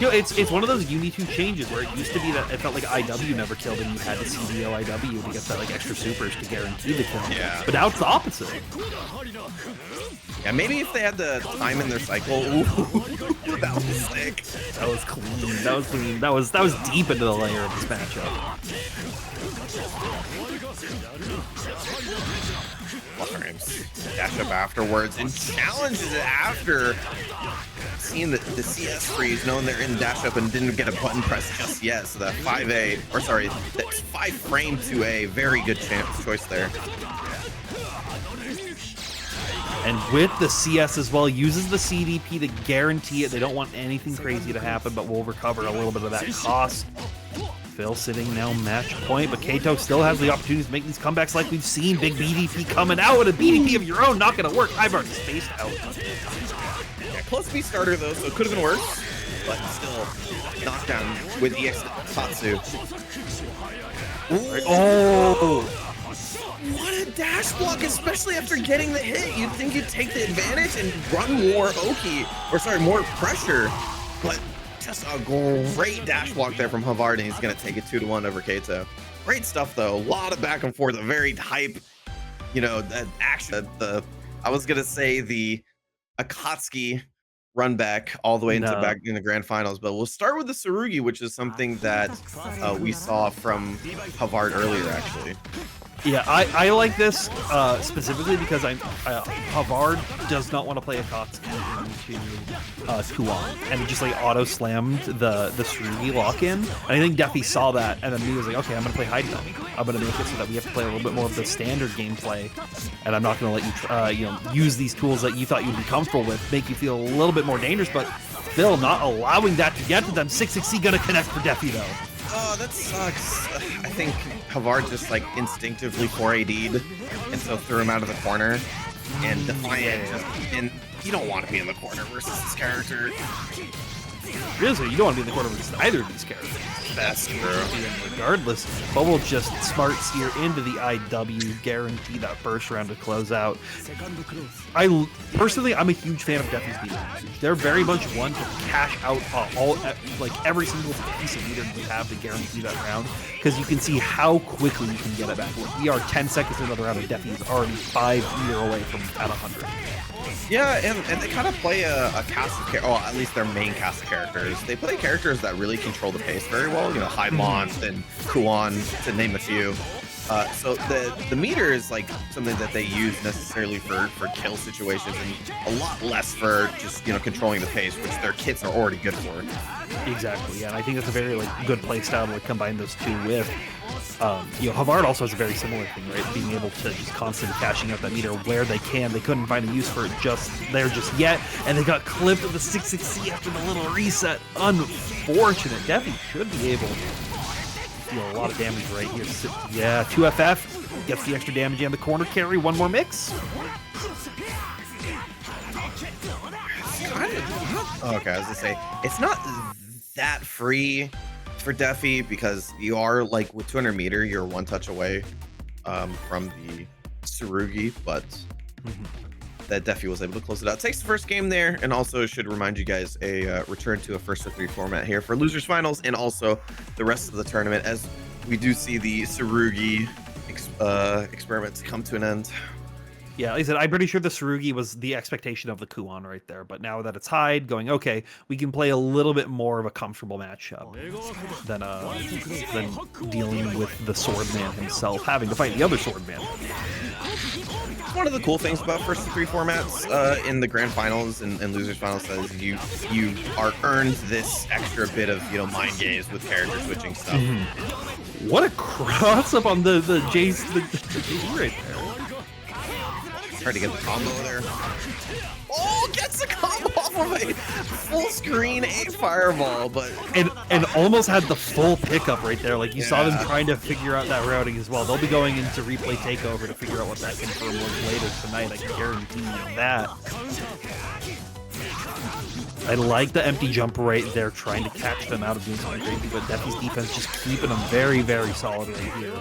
You know, it's one of those UNI2 changes where it used to be that it felt like IW never killed and you had to CVO IW to get that extra supers to guarantee the kill. Yeah. But now it's the opposite. Yeah, maybe if they had the time in their cycle. Ooh, that was sick. That was clean. That was clean. That was deep into the layer of this matchup. Frames. Dash up afterwards and challenges it after seeing the CS freeze, knowing they're in dash up and didn't get a button press just yet. So that 5A, or sorry, that 5 frame 2A, very good choice there. And with the CS as well, uses the CDP to guarantee it. They don't want anything crazy to happen, but we'll recover a little bit of that cost. Phil sitting now match point, but Keito still has the opportunity to make these comebacks like we've seen. Big BDP coming out with a BDP of your own, not gonna work. Havard spaced out. Yeah, close B starter though, so it could have been worse, but still knockdown with EX Tatsu. Oh! What a dash block, especially after getting the hit. You'd think you'd take the advantage and run more Oki, or sorry, more pressure, but just a great dash block there from Havard, and he's gonna take it 2-1 over Keito. Great stuff though, a lot of back and forth, a very hype, that action. I was gonna say the Akatsuki run back all the way into back in the grand finals, but we'll start with the Tsurugi, which is something that we saw from Havard earlier actually. Yeah, I like this specifically because Havard does not want to play Akatsuki into Kuon, and he just auto slammed the Tsurugi lock-in. And I think Defi saw that, and then he was like, okay, I'm gonna play Hyde now. I'm gonna make it so that we have to play a little bit more of the standard gameplay, and I'm not gonna let you use these tools that you thought you'd be comfortable with, make you feel a little bit more dangerous. But Phil not allowing that to get to them. 6-6C gonna connect for Defi though. Oh, that sucks. I think Havard just instinctively 4AD'd and so threw him out of the corner. And Defiant and you don't want to be in the corner versus this character. Really, you don't want to be in the corner versus either of these characters. That's true. Regardless, but we'll just smart steer into the IW, guarantee that first round to close out. Personally, I'm a huge fan of Defi's meter. They're very much one to cash out every single piece of meter you have to guarantee that round, because you can see how quickly you can get it back. We are 10 seconds into the round, and Defi is already 5 meter away from at 100. Yeah, and they kind of play a cast of characters, at least their main cast of characters. They play characters that really control the pace very well, Hyde and Kuon, to name a few. So the meter is something that they use necessarily for kill situations, and a lot less for just controlling the pace, which their kits are already good for. Exactly, yeah, and I think that's a very good play style to combine those two with. Havard also has a very similar thing, right? Being able to just constantly cashing out that meter where they can. They couldn't find a use for it just yet, and they got clipped with the 6-6C after the little reset. Unfortunate. Defi should be able to deal a lot of damage right here. Yeah, 2FF gets the extra damage and the corner carry. One more mix. Okay, I was gonna say, it's not that free for Defi because you are like with 200 meter, you're one touch away from the Tsurugi, but that Defi was able to close it out. Takes the first game there, and also should remind you guys a return to a first to 3 format here for losers finals and also the rest of the tournament, as we do see the Tsurugi experiments come to an end. Yeah, like I said, I'm pretty sure the Tsurugi was the expectation of the Kuon right there. But now that it's Hyde, going, okay, we can play a little bit more of a comfortable matchup than dealing with the Swordman himself, having to fight the other Swordman. One of the cool things about first to 3 formats in the grand finals and losers finals is you are earned this extra bit of mind games with character switching stuff. What a cross up on the J's right there. Try to get the combo there. Oh, gets the combo off of a full screen 8 fireball, but and almost had the full pickup right there. Like you saw them trying to figure out that routing as well. They'll be going into replay takeover to figure out what that confirm was later tonight. I can guarantee you that. I like the empty jump right there, trying to catch them out of doing something crazy, but Defi's defense just keeping them very, very solid right here.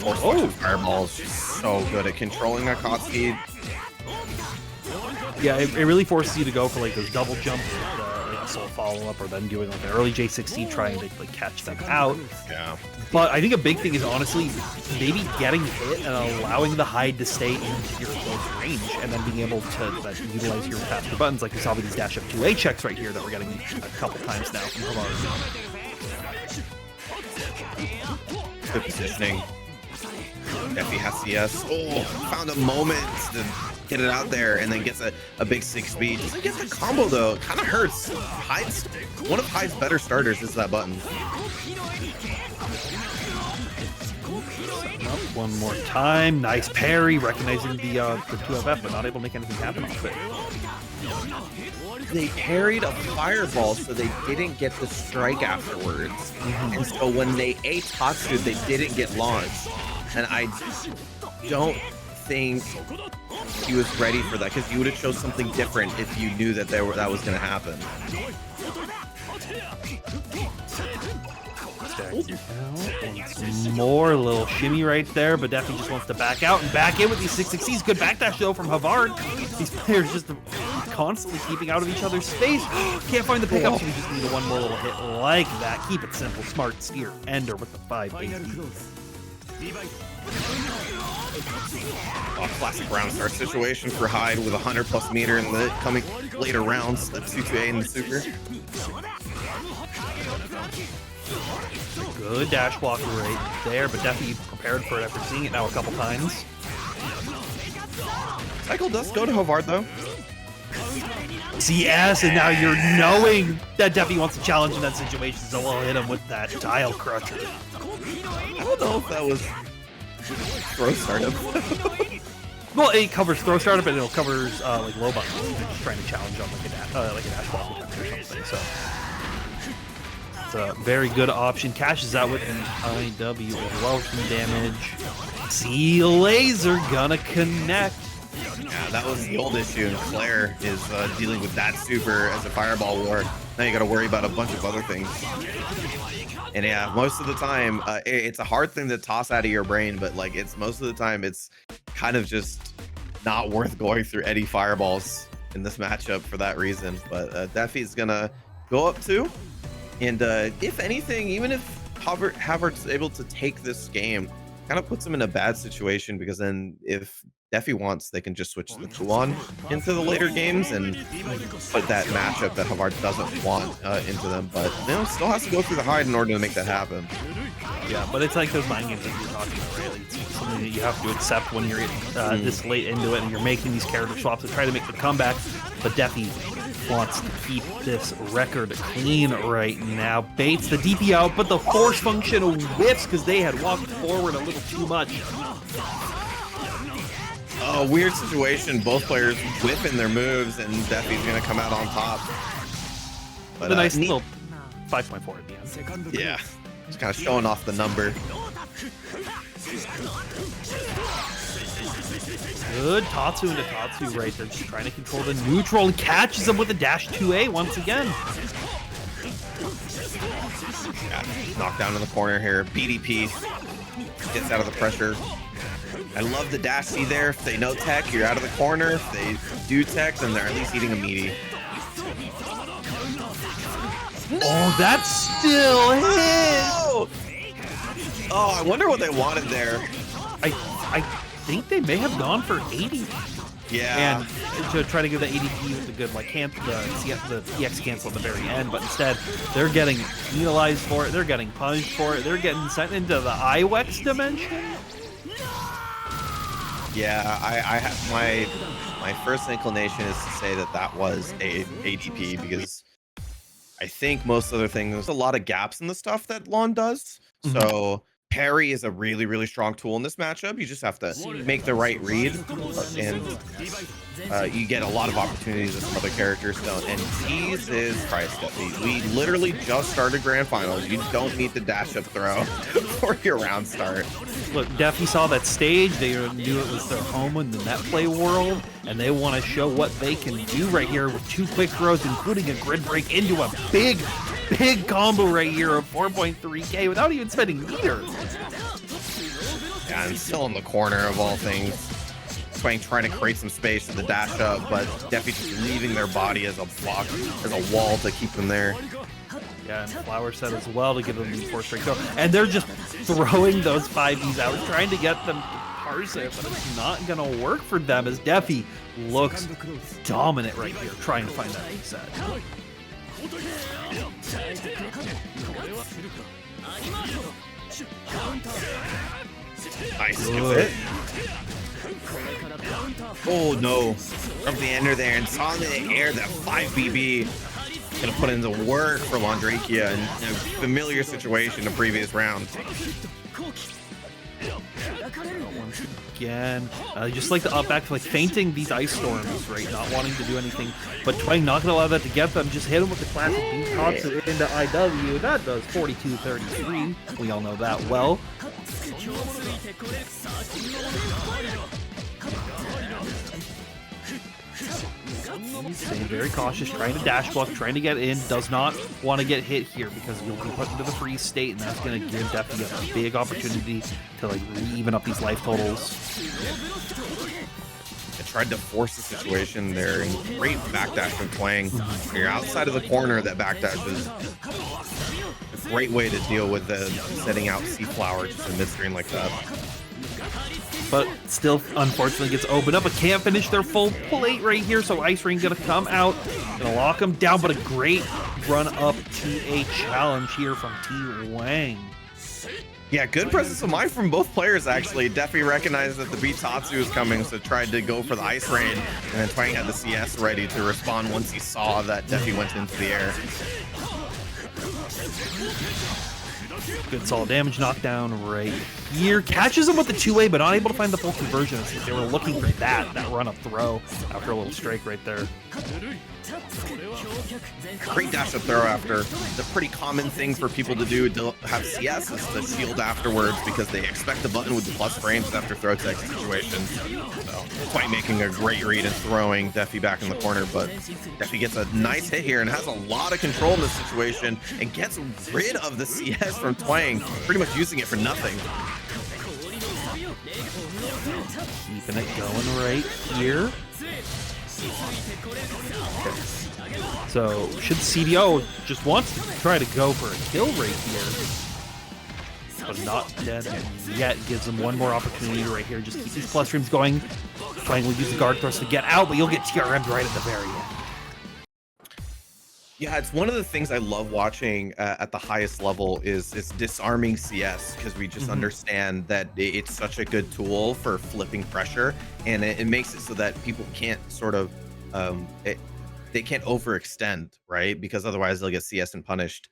Oh, Fireball is just so good at controlling Akatsuki. Yeah, it really forces you to go for like those double jumps, like a soul follow up, or then doing like an early J16 trying to like catch them out. Yeah. But I think a big thing is honestly maybe getting hit and allowing the Hyde to stay into your close range, and then being able to utilize your faster buttons, like we saw with these dash up 2A checks right here that we're getting a couple times now from Havard. Good positioning. Defi has CS. Oh, found a moment to get it out there, and then gets a big 6 speed. Doesn't get the combo though. Kind of hurts. One of Hyde's better starters is that button. One more time. Nice parry, recognizing the 2FF, but not able to make anything happen off it. They parried a fireball, so they didn't get the strike afterwards. And so when they ate Tatsu, they didn't get launched. And I don't think he was ready for that, because you would have chose something different if you knew that that was going to happen. Once more, little shimmy right there, but Defi just wants to back out and back in with these 660s. Good backdash though from Havard. These players just constantly keeping out of each other's space. Can't find the pickup, so we just need one more little hit like that. Keep it simple, smart, steer, ender with the 5 AD. Oh, classic round start situation for Hyde with 100+ meter in the coming later rounds. The 2-2A in the super. Good dash block right there, but Defi prepared for it after seeing it now a couple times. Cycle does go to Havard though. CS, and now you're knowing that Defi wants to challenge in that situation, so we'll hit him with that dial crusher. I don't know if that was throw startup. Well, it covers throw startup and it covers like low buttons. You're just trying to challenge on like a dash block attempt or something. So it's a very good option. Cashes out with an IW as well, some damage. Celes are gonna connect. Yeah, that was the old issue, and Claire is dealing with that super as a fireball war. Now you got to worry about a bunch of other things. And yeah, most of the time, it's a hard thing to toss out of your brain, but like most of the time, it's kind of just not worth going through any fireballs in this matchup for that reason. But Defi's gonna go up 2, and if anything, even if Havard's able to take this game, kind of puts him in a bad situation, because then if Defi wants, they can just switch the Kuon into the later games and put that matchup that Havard doesn't want into them. But still has to go through the Hyde in order to make that happen. Yeah, but it's like those mind games that you're talking about, right? Like it's something that you have to accept when you're this late into it and you're making these character swaps to try to make the comeback. But Defi wants to keep this record clean right now. Baits the DP out, but the force function whiffs because they had walked forward a little too much. Oh, weird situation. Both players whipping their moves, and Defi's gonna come out on top. But a nice little 5.4 at the end. Yeah, just kind of showing off the number. Good Tatsu into Tatsu right there, just trying to control the neutral and catches him with a dash 2A once again. Yeah, knocked down in the corner here. BDP gets out of the pressure. I love the dash C there. If they know tech, you're out of the corner. If they do tech, then they're at least eating a meaty. Oh, that's still hit! Oh, I wonder what they wanted there. I think they may have gone for 80. Yeah. And to try to give the ADP with the good, like, the EX cancel at the very end, but instead, they're getting penalized for it, they're getting punished for it, they're getting sent into the IWEX dimension. Yeah, I have my first inclination is to say that was a ADP because I think most other things, there's a lot of gaps in the stuff that Lon does. So parry is a really, really strong tool in this matchup. You just have to make the right read, and you get a lot of opportunities that some other characters don't. And Jesus Christ, we literally just started Grand Finals. You don't need the dash up throw for your round start. Look, Defi saw that stage. They knew it was their home in the net play world, and they want to show what they can do right here with 2 quick throws, including a grid break into a big combo right here of 4.3k without even spending meter. Yeah, and still in the corner of all things. Twang trying to create some space in the dash up, but Defi just leaving their body as a block, as a wall to keep them there. Yeah, and Flower set as well to give them the 4-straight throw. And they're just throwing those 5Ds out, trying to get them to parse it, but it's not going to work for them as Defi looks dominant right here, trying to find that reset. Nice. Good. Oh no. From the ender there and saw in the air that 5BB. Gonna put into work for Londrakia in a familiar situation in the previous round. Once again, just like the up back, like feinting these ice storms, right? Not wanting to do anything, but Twang not gonna allow that to get them. Just hit him with the classic beat tops into IW. That does 42-33. We all know that well. Staying very cautious, trying to dash block, trying to get in, does not want to get hit here because you'll be put into the freeze state, and that's going to give Defi a big opportunity to like even up these life totals. I tried to force the situation there, and great backdash from Twang. When you're outside of the corner, that backdash is a great way to deal with the setting out C-Flower just in mid-screen like that. But still, unfortunately, gets opened up, but can't finish their full plate right here, so Ice Rain gonna come out, gonna lock him down, but a great run-up TA challenge here from Twang. Yeah, good presence of mind from both players, actually. Defi recognized that the beat Tatsu was coming, so tried to go for the Ice Rain, and then Twang had the CS ready to respond once he saw that Defi went into the air. Good solid damage knockdown right here. Catches him with the 2A, but not able to find the full conversion. They were looking for that run-up throw after a little strike right there. Great dash up throw after. The pretty common thing for people to do to have CS is to shield afterwards because they expect the button with the plus frames after throw tech situations. So Twang making a great read and throwing Defi back in the corner, but Defi gets a nice hit here and has a lot of control in this situation and gets rid of the CS from Twang, pretty much using it for nothing. Keeping it going right here. So should CDO just wants to try to go for a kill right here, but not dead yet. Gives him one more opportunity right here. Just keep these plus streams going. Twang will use the guard thrust to get out, but you'll get TRM'd right at the very end. Yeah, it's one of the things I love watching at the highest level is disarming CS, because we just understand that it's such a good tool for flipping pressure, and it makes it so that people can't sort of they can't overextend, right? Because otherwise they'll get CS and punished.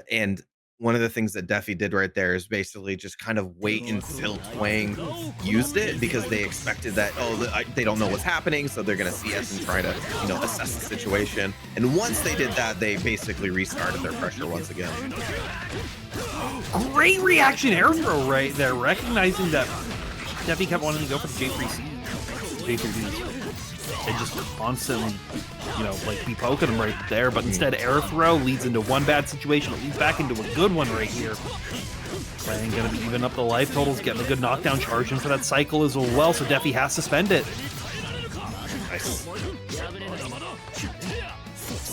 And one of the things that Defi did right there is basically just kind of wait until Twang used it, because they expected that, oh, they don't know what's happening, so they're gonna CS and try to, you know, assess the situation. And once they did that, they basically restarted their pressure once again. Great reaction air throw right there, recognizing that Defi kept wanting to go for the J3C, J3Bs, and just constantly, you know, like be poking him right there. But instead, air throw leads into one bad situation. It leads back into a good one right here. Twang gonna be even up the life totals, getting a good knockdown charge in for that cycle as well. So Defi has to spend it. Nice.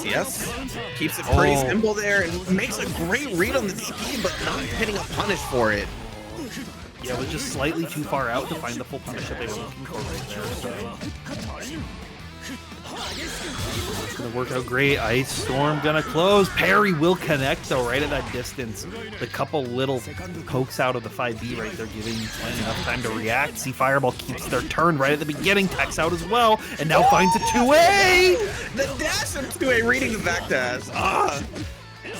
Yes, keeps it pretty simple there and makes a great read on the DP, but not hitting a punish for it. Yeah, it was just slightly too far out to find the full punish that they were looking for right there. So. It's gonna work out great. Ice Storm gonna close. Parry will connect though, right at that distance. The couple little pokes out of the 5B right there, giving Twang enough time to react. See, Fireball keeps their turn right at the beginning, techs out as well, and now finds a 2A! The dash of 2A reading the back dash.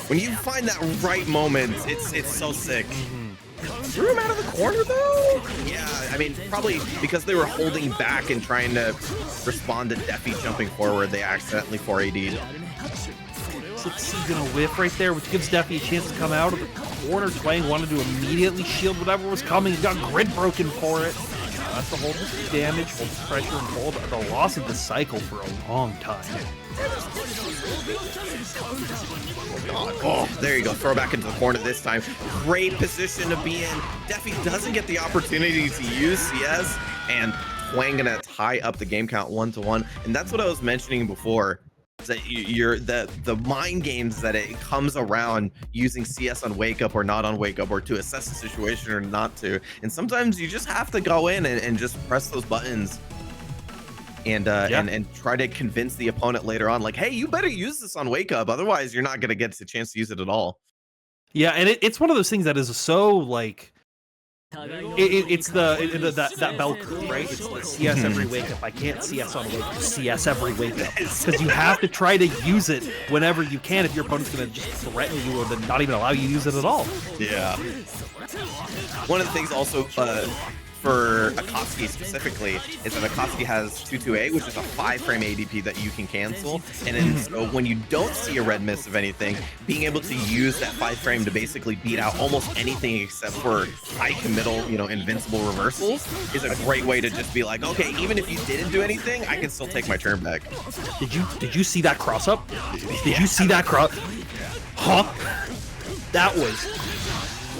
When you find that right moment, it's so sick. Threw him out of the corner though? Yeah, I mean, probably because they were holding back and trying to respond to Defi jumping forward, they accidentally 4AD'd. So he's gonna whiff right there, which gives Defi a chance to come out of the corner. Twang wanted to immediately shield whatever was coming and got grid broken for it. That's to hold this damage, hold this pressure, and hold the loss of the cycle for a long time. Oh, there you go. Throw back into the corner this time. Great position to be in. Defi doesn't get the opportunity to use CS, and Twang gonna tie up the game count 1-1. And that's what I was mentioning before. That you're the mind games that it comes around using CS on wake up or not on wake up, or to assess the situation or not to. And sometimes you just have to go in and just press those buttons and try to convince the opponent later on, like, hey, you better use this on wake up, otherwise you're not going to get the chance to use it at all. Yeah, and it's one of those things that is so like it's that bell curve, right? It's the CS every wake up. I can't CS on wake up. CS every wake up, because you have to try to use it whenever you can. If your opponent's going to just threaten you or then not even allow you to use it at all. Yeah. One of the things also for Akatsuki specifically is that Akatsuki has 2-2A, which is a 5-frame ADP that you can cancel. And then so when you don't see a red miss of anything, being able to use that 5-frame to basically beat out almost anything except for high committal, you know, invincible reversals is a great way to just be like, okay, even if you didn't do anything, I can still take my turn back. Did you see that cross up? Did you see that cross? Huh? That was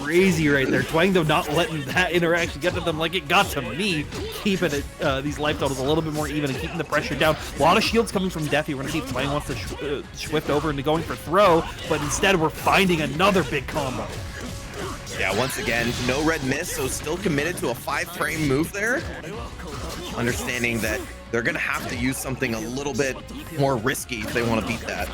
crazy right there. Twang though not letting that interaction get to them like it got to me, keeping it these life totals a little bit more even and keeping the pressure down. A lot of shields coming from Defi. We're gonna see if Twang wants to swift over into going for throw, but instead we're finding another big combo. Yeah, once again, no red miss, so still committed to a 5-frame move there. Understanding that they're gonna have to use something a little bit more risky if they want to beat that.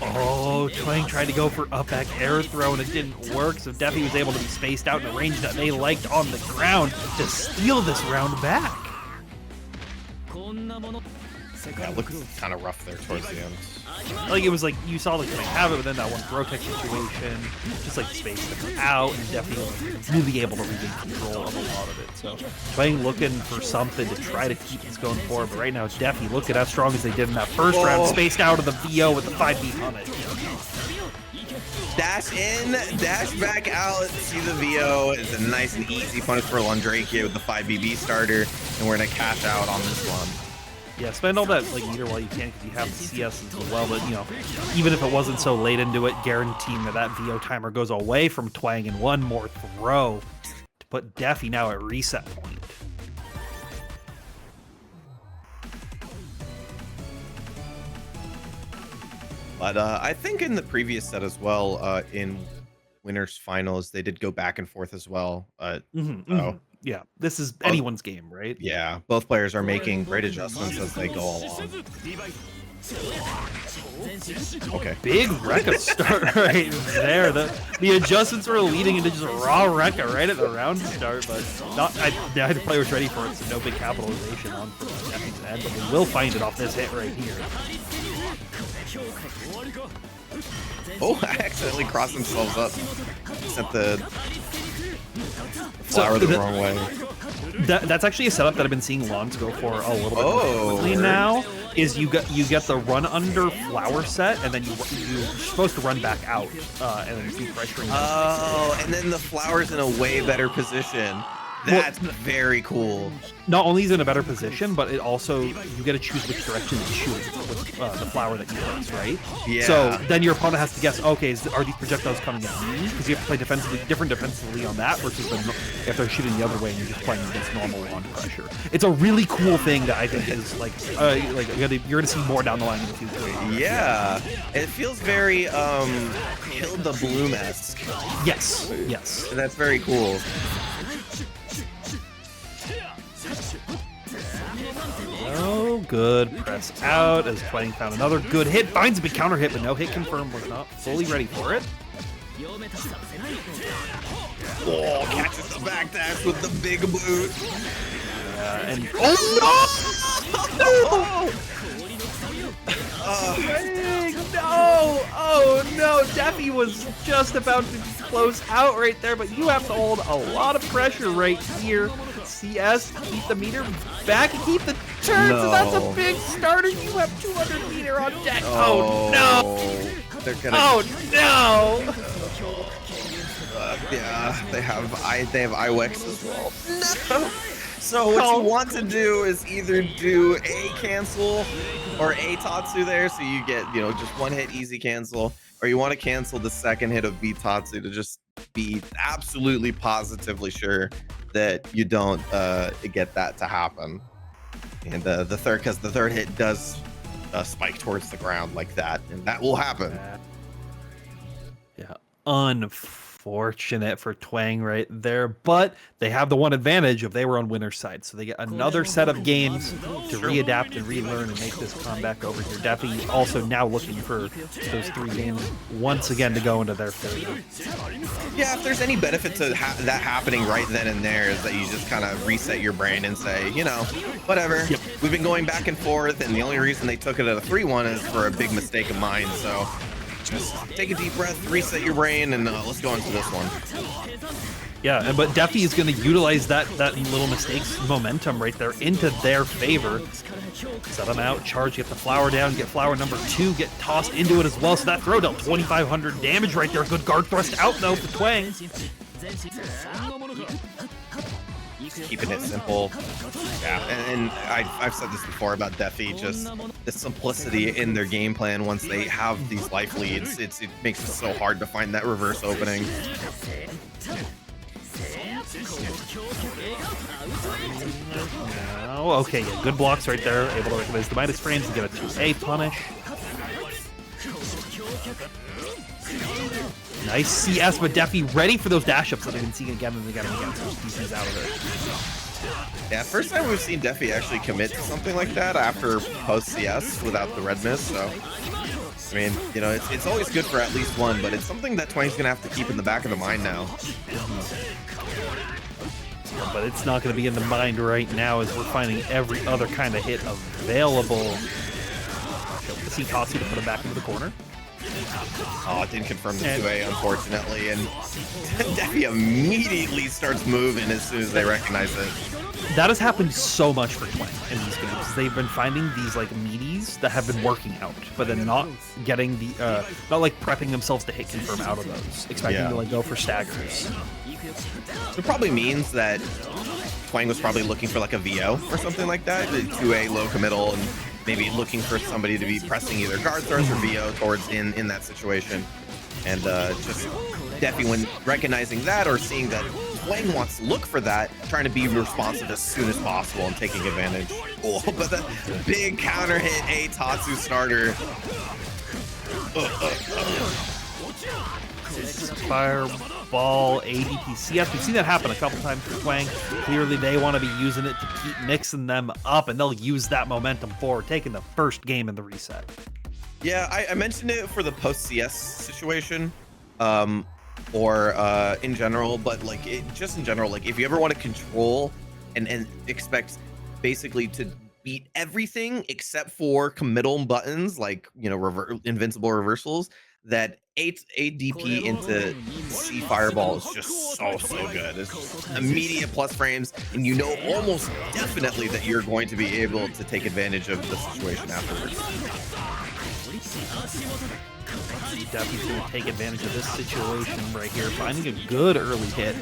Oh, Twang tried to go for up back air throw and it didn't work, so Defi was able to be spaced out in a range that they liked on the ground to steal this round back. Yeah, it looked kind of rough there towards the end. Like, it was like, you saw like Twang have it, but then that one throw tech situation, just like spaced them out, and Defi was really able to regain control of a lot of it. So Twang looking for something to try to keep this going forward, but right now Defi, look at how strong as they did in that first round, spaced out of the VO with the 5B on it. Dash in, dash back out, see the VO. It's a nice and easy punish for Londrakia with the 5BB starter, and we're gonna cash out on this one. Yeah, spend all that like meter while you can, because you have the CS as well, but you know, even if it wasn't so late into it, guaranteeing that VO timer goes away from Twang and one more throw to put Defi now at reset point. But I think in the previous set as well, in winners finals, they did go back and forth as well. Yeah, this is anyone's game, right? Yeah, both players are making great adjustments as they go along. Okay. Big Rekka start right there. The adjustments were leading into just raw Rekka right at the round start, but neither player was ready for it, so no big capitalization on for Defi's end, but we will find it off this hit right here. Oh, I accidentally crossed themselves up. Sent the flower the wrong way. That's actually a setup that I've been seeing Lons go for a little bit more quickly now. Is you get the run under flower set, and then you're supposed to run back out, and then you keep pressuring them. Oh, and then the flower's in a way better position. That's very cool. Not only is it in a better position, but it also, you get to choose which direction to shoot with the flower that you place, right? Yeah. So then your opponent has to guess, okay, are these projectiles coming at me? Because you have to play different defensively on that versus if they're shooting the other way and you're just playing against normal launch pressure. It's a really cool thing that I think is like you're gonna see more down the line in the future. Yeah, it feels very Hilda Bloom-esque. Yes, yes. That's very cool. Oh, good press out as Twang found another good hit. Finds a big counter hit, but no hit confirmed. Was not fully ready for it. Oh, catches the back dash with the big boot. And no! Oh no! Defi was just about to close out right there, but you have to hold a lot of pressure right here. CS, keep the meter back and keep the turns, and that's a big starter. You have 200 meter on deck. Oh no! They're gonna. Oh no! Yeah, they have IWEX as well. No. So what you want to do is either do a cancel or a Tatsu there, so you get, you know, just one hit easy cancel, or you want to cancel the second hit of B Tatsu to just be absolutely positively sure that you don't get that to happen. And the third hit does spike towards the ground like that, and that will happen. Yeah, unfortunate for Twang right there, but they have the one advantage of they were on winner's side, so they get another set of games to readapt and relearn and make this comeback over here. Defi also now looking for those 3 games once again to go into their favor. Yeah, if there's any benefit to that happening right then and there, is that you just kind of reset your brain and say, you know, whatever. Yep. We've been going back and forth, and the only reason they took it at a 3-1 is for a big mistake of mine, so just take a deep breath, reset your brain, and let's go into this one. Yeah, but Defi is going to utilize that little mistake's momentum right there into their favor. Set them out, charge, get the flower down, get flower number 2, get tossed into it as well. So that throw dealt 2,500 damage right there. Good guard thrust out though for Twang. Keeping it simple. Yeah, and I've said this before about Defi, just the simplicity in their game plan. Once they have these life leads, it makes it so hard to find that reverse opening. Oh, okay, yeah, good blocks right there. Able to recognize the minus frames and get a 2A punish. Nice CS, but Defi ready for those dash ups that they've been seeing again and again and again. So he's out of it. Yeah, first time we've seen Defi actually commit to something like that after post CS without the red miss. So, I mean, you know, it's always good for at least one, but it's something that Twang's gonna have to keep in the back of the mind now. But it's not going to be in the mind right now as we're finding every other kind of hit available. See Tatsu to put him back into the corner. Oh, it didn't confirm the 2A, unfortunately, and Defi immediately starts moving as soon as they recognize it. That has happened so much for Twang in these games. They've been finding these like meaties that have been working out, but then not getting the not like prepping themselves to hit confirm out of those, expecting to like go for staggers. It probably means that Twang was probably looking for like a VO or something like that, the 2A low committal, and maybe looking for somebody to be pressing either guard thrust or VO towards in that situation. And just Defi, when recognizing that or seeing that Twang wants to look for that, trying to be responsive as soon as possible and taking advantage. Oh, but that big counter hit a Tatsu starter. Fireball ADP CS. We've seen that happen a couple times for Twang. Clearly they want to be using it to keep mixing them up, and they'll use that momentum forward, taking the first game in the reset. Yeah, I mentioned it for the post CS situation, or in general, but like just in general, like if you ever want to control and expect basically to beat everything except for committal buttons, like, you know, invincible reversals, that ADP into C Fireball is just so good. It's just immediate plus frames, and you know almost definitely that you're going to be able to take advantage of the situation afterwards. Definitely going to take advantage of this situation right here, finding a good early hit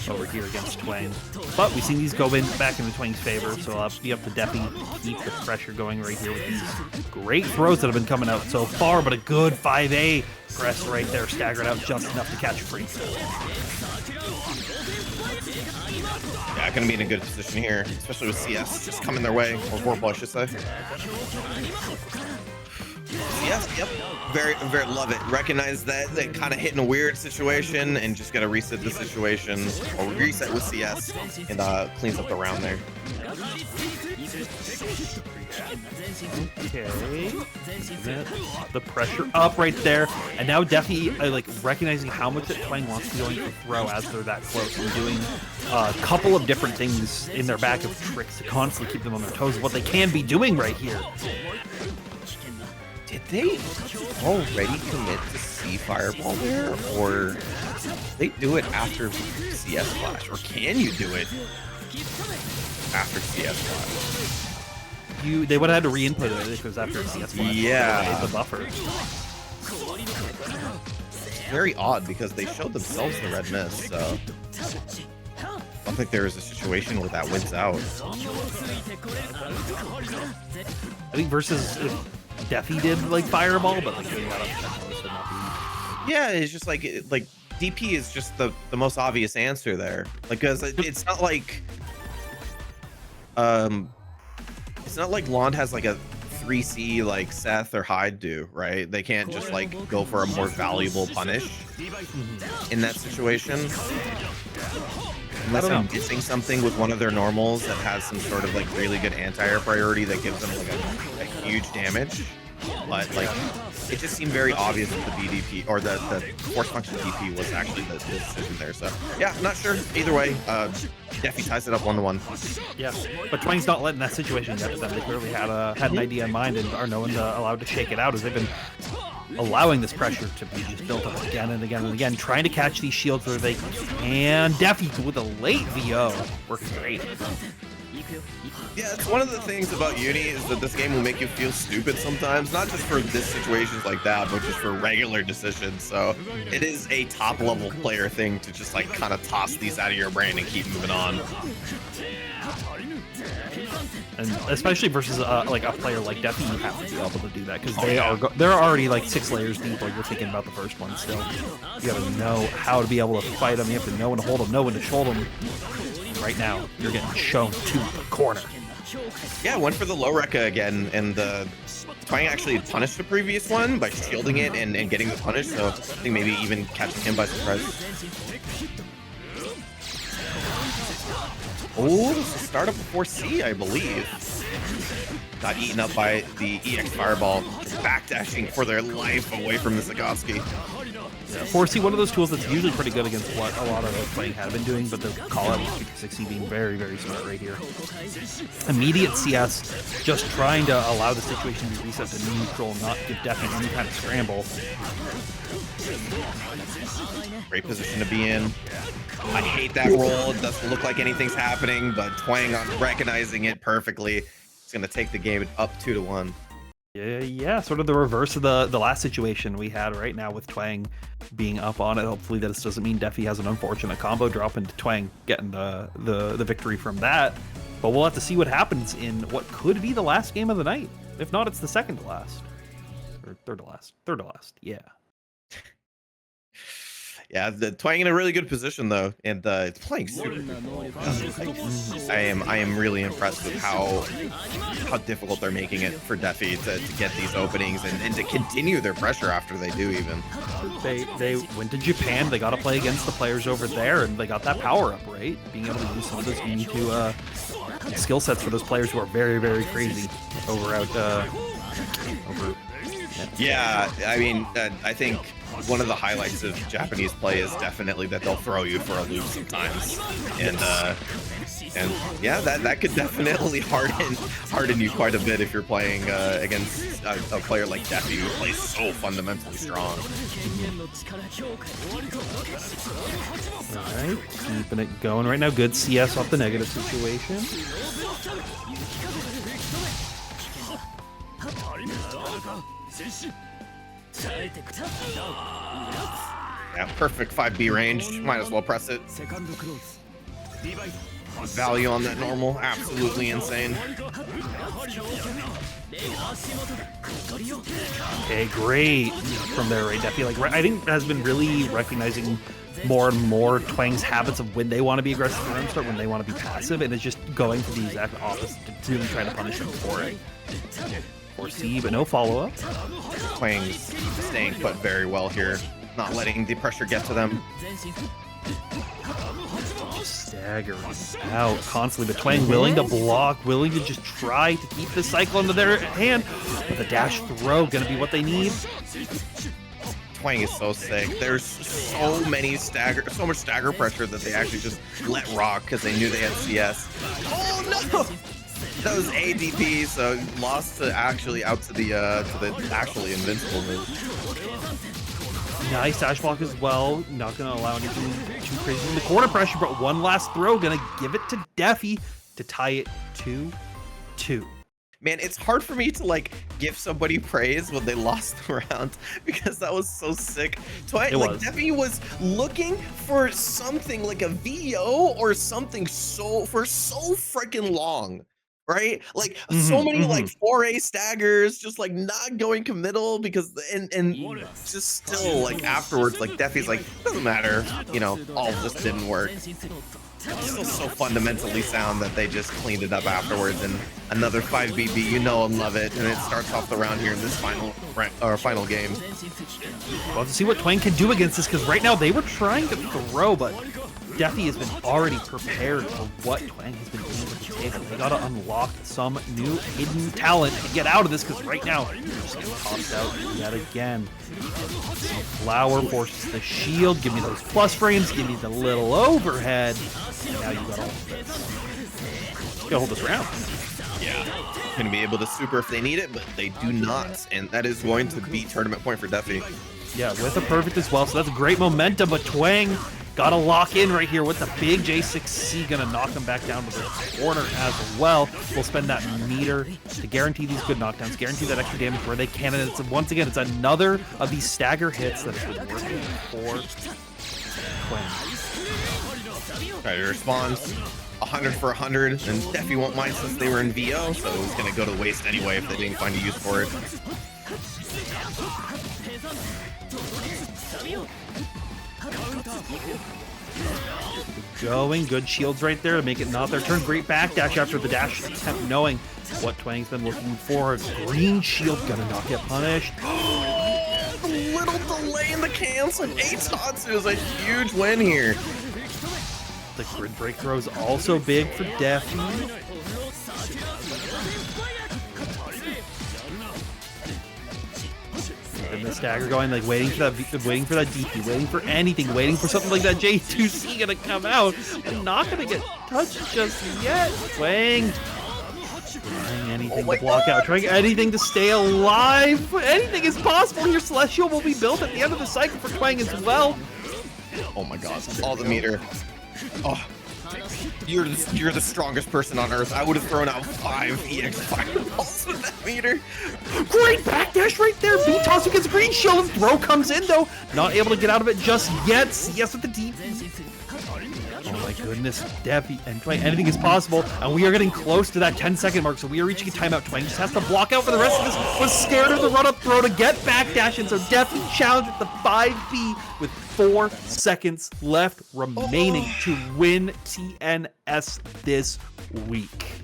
over here against Twang. But we've seen these go back into Twang's favor, so it'll have to be up to Defi to keep the pressure going right here with these great throws that have been coming out so far, but a good 5A press right there, staggered out just enough to catch a free. Yeah, gonna be in a good position here, especially with CS just coming their way, or Vorpal, I should say. Yes, yep. Very love it. Recognize that they kind of hit in a weird situation and just gotta reset the situation, or reset with CS, and cleans up the round there. Okay, the pressure up right there, and now Defi like recognizing how much that Twang wants to be going for throw as they're that close, and doing a couple of different things in their bag of tricks to constantly keep them on their toes. What they can be doing right here. Did they already commit to C Fireball there, or did they do it after CS Flash, or can you do it after CS Flash? They would have had to re-input it if it was after CS Flash. Yeah, the buffer. Very odd because they showed themselves the red mist, so I don't think there is a situation where that wins out. I think versus if Defi did like Fireball, but like doing that up close would not be. Yeah, it's just like DP is just the most obvious answer there, because it's not like Lond has like a 3C like Seth or Hyde do, right? They can't just like go for a more valuable punish in that situation. Unless I'm missing something with one of their normals that has some sort of like really good anti-air priority that gives them like a huge damage. But like, it just seemed very obvious that the BDP or the force function DP was actually the decision there. So yeah, I'm not sure. Either way, Defi ties it up 1-1. Yeah, but Twang's not letting that situation get to them. They clearly had an idea in mind and are knowing allowed to shake it out, as they've been allowing this pressure to be just built up again and again and again, trying to catch these shields where they can. Defi with a late VO works great. Yeah, it's one of the things about Uni is that this game will make you feel stupid sometimes, not just for this situations like that, but just for regular decisions. So it is a top level player thing to just like kind of toss these out of your brain and keep moving on. And especially versus like a player like Defi, you have to be able to do that because they're already like 6 layers deep while you're thinking about the first one still. You gotta know how to be able to fight them. You have to know when to hold them, know when to hold them. Right now, you're getting shown to the corner. Yeah, went for the low Rekka again, and Twang actually punished the previous one by shielding it and getting the punish, so I think maybe even catching him by surprise. Oh, this is startup before C, I believe. Got eaten up by the EX Fireball, backdashing for their life away from this Akatsuki. Yeah, 4C, one of those tools that's usually pretty good against what a lot of the playing have been doing, but the call out of 60 being very, very smart right here. Immediate CS, just trying to allow the situation to be reset to neutral, not give Defi any kind of scramble. Great position to be in. I hate that roll. It doesn't look like anything's happening, but Twang on recognizing it perfectly. It's going to take the game up 2-1. Yeah, sort of the reverse of the last situation we had right now with Twang being up on it. Hopefully this doesn't mean Defi has an unfortunate combo drop into Twang getting the victory from that. But we'll have to see what happens in what could be the last game of the night. If not, it's the second to last. Or third to last. Third to last, yeah. Yeah, the Twang in a really good position though, and it's playing super difficult. I am really impressed with how difficult they're making it for Defi to get these openings and to continue their pressure after they do even. They went to Japan, they got to play against the players over there, and they got that power up, right? Being able to use some of those UNI2 skill sets for those players who are very, very crazy over. Yeah, I mean, I think one of the highlights of Japanese play is definitely that they'll throw you for a loop sometimes, and yeah, that could definitely harden you quite a bit if you're playing against a player like Defi who plays so fundamentally strong. All right, keeping it going right now. Good CS off the negative situation. Yeah, perfect 5B range. Might as well press it. Value on that normal, absolutely insane. Okay, great from there, right? Defi, like, I think has been really recognizing more and more Twang's habits of when they want to be aggressive in round start, when they want to be passive, and it's just going for the exact opposite to really trying to punish them for it. Or C, but no follow-up. Twang's staying put very well here, not letting the pressure get to them. Staggering out constantly, but Twang willing to block, willing to just try to keep the cycle into their hand, but the dash throw gonna be what they need. Twang is so sick. There's so much stagger pressure that they actually just let rock because they knew they had CS. Oh no! That was ADP, so lost to actually out to the actually invincible move. Nice dash block as well. Not gonna allow anything too crazy in the corner pressure, but one last throw gonna give it to Defi to tie it 2-2. Man, it's hard for me to like give somebody praise when they lost the round because that was so sick. Defi was looking for something like a VO or something so freaking long. Right, like so many like 4A staggers, just like not going committal because and just still like afterwards, like Defi's like doesn't matter, you know, all of this didn't work. It's still so fundamentally sound that they just cleaned it up afterwards, and another 5BB, you know and love it, and it starts off the round here in this final game. Well, to see what Twang can do against this, because right now they were trying to throw, but Defi has been already prepared for what Twang has been doing with the table. They gotta unlock some new hidden talent to get out of this, because right now they're just getting tossed out yet again. Flower forces the shield, give me those plus frames, give me the little overhead. And now you got all of this. You gotta hold this round. Yeah, gonna be able to super if they need it, but they do not, and that is going to be tournament point for Defi. Yeah, with a perfect as well, so that's great momentum, but Twang gotta lock in right here with the big J6C, gonna knock them back down to the corner as well. We'll spend that meter to guarantee these good knockdowns, guarantee that extra damage where they can, and it's, once again, it's another of these stagger hits that have been working for Twang. Try to respond 100 for 100, and Defi won't mind since they were in VO, so it's gonna go to waste anyway if they didn't find a use for it. Going, good shields right there to make it not their turn. Great backdash after the dash attempt, knowing what Twang's been looking for. Green shield gonna not get punished. The little delay in the cancel. Atatsu is a huge win here. The grid break throw is also big for Defi. And the stagger going, like waiting for that DP, waiting for anything, waiting for something like that J2C gonna come out, but not gonna get touched just yet. Twang trying anything to block out, trying anything to stay alive. Anything is possible here. Celestial will be built at the end of the cycle for Twang as well. Oh my god, all the meter. Oh, you're the strongest person on earth. I would have thrown out 5 EX fireballs with that meter. Great backdash right there. Butasu gets a green shield, and throw comes in though. Not able to get out of it just yet. CS with the deep. Oh my goodness, Defi and Twang, anything is possible, and we are getting close to that 10-second mark, so we are reaching a timeout. Twang just has to block out for the rest of this. Was scared of the run-up throw to get backdash, and so Defi challenged with the 5B with 4 seconds left remaining to win TNS this week.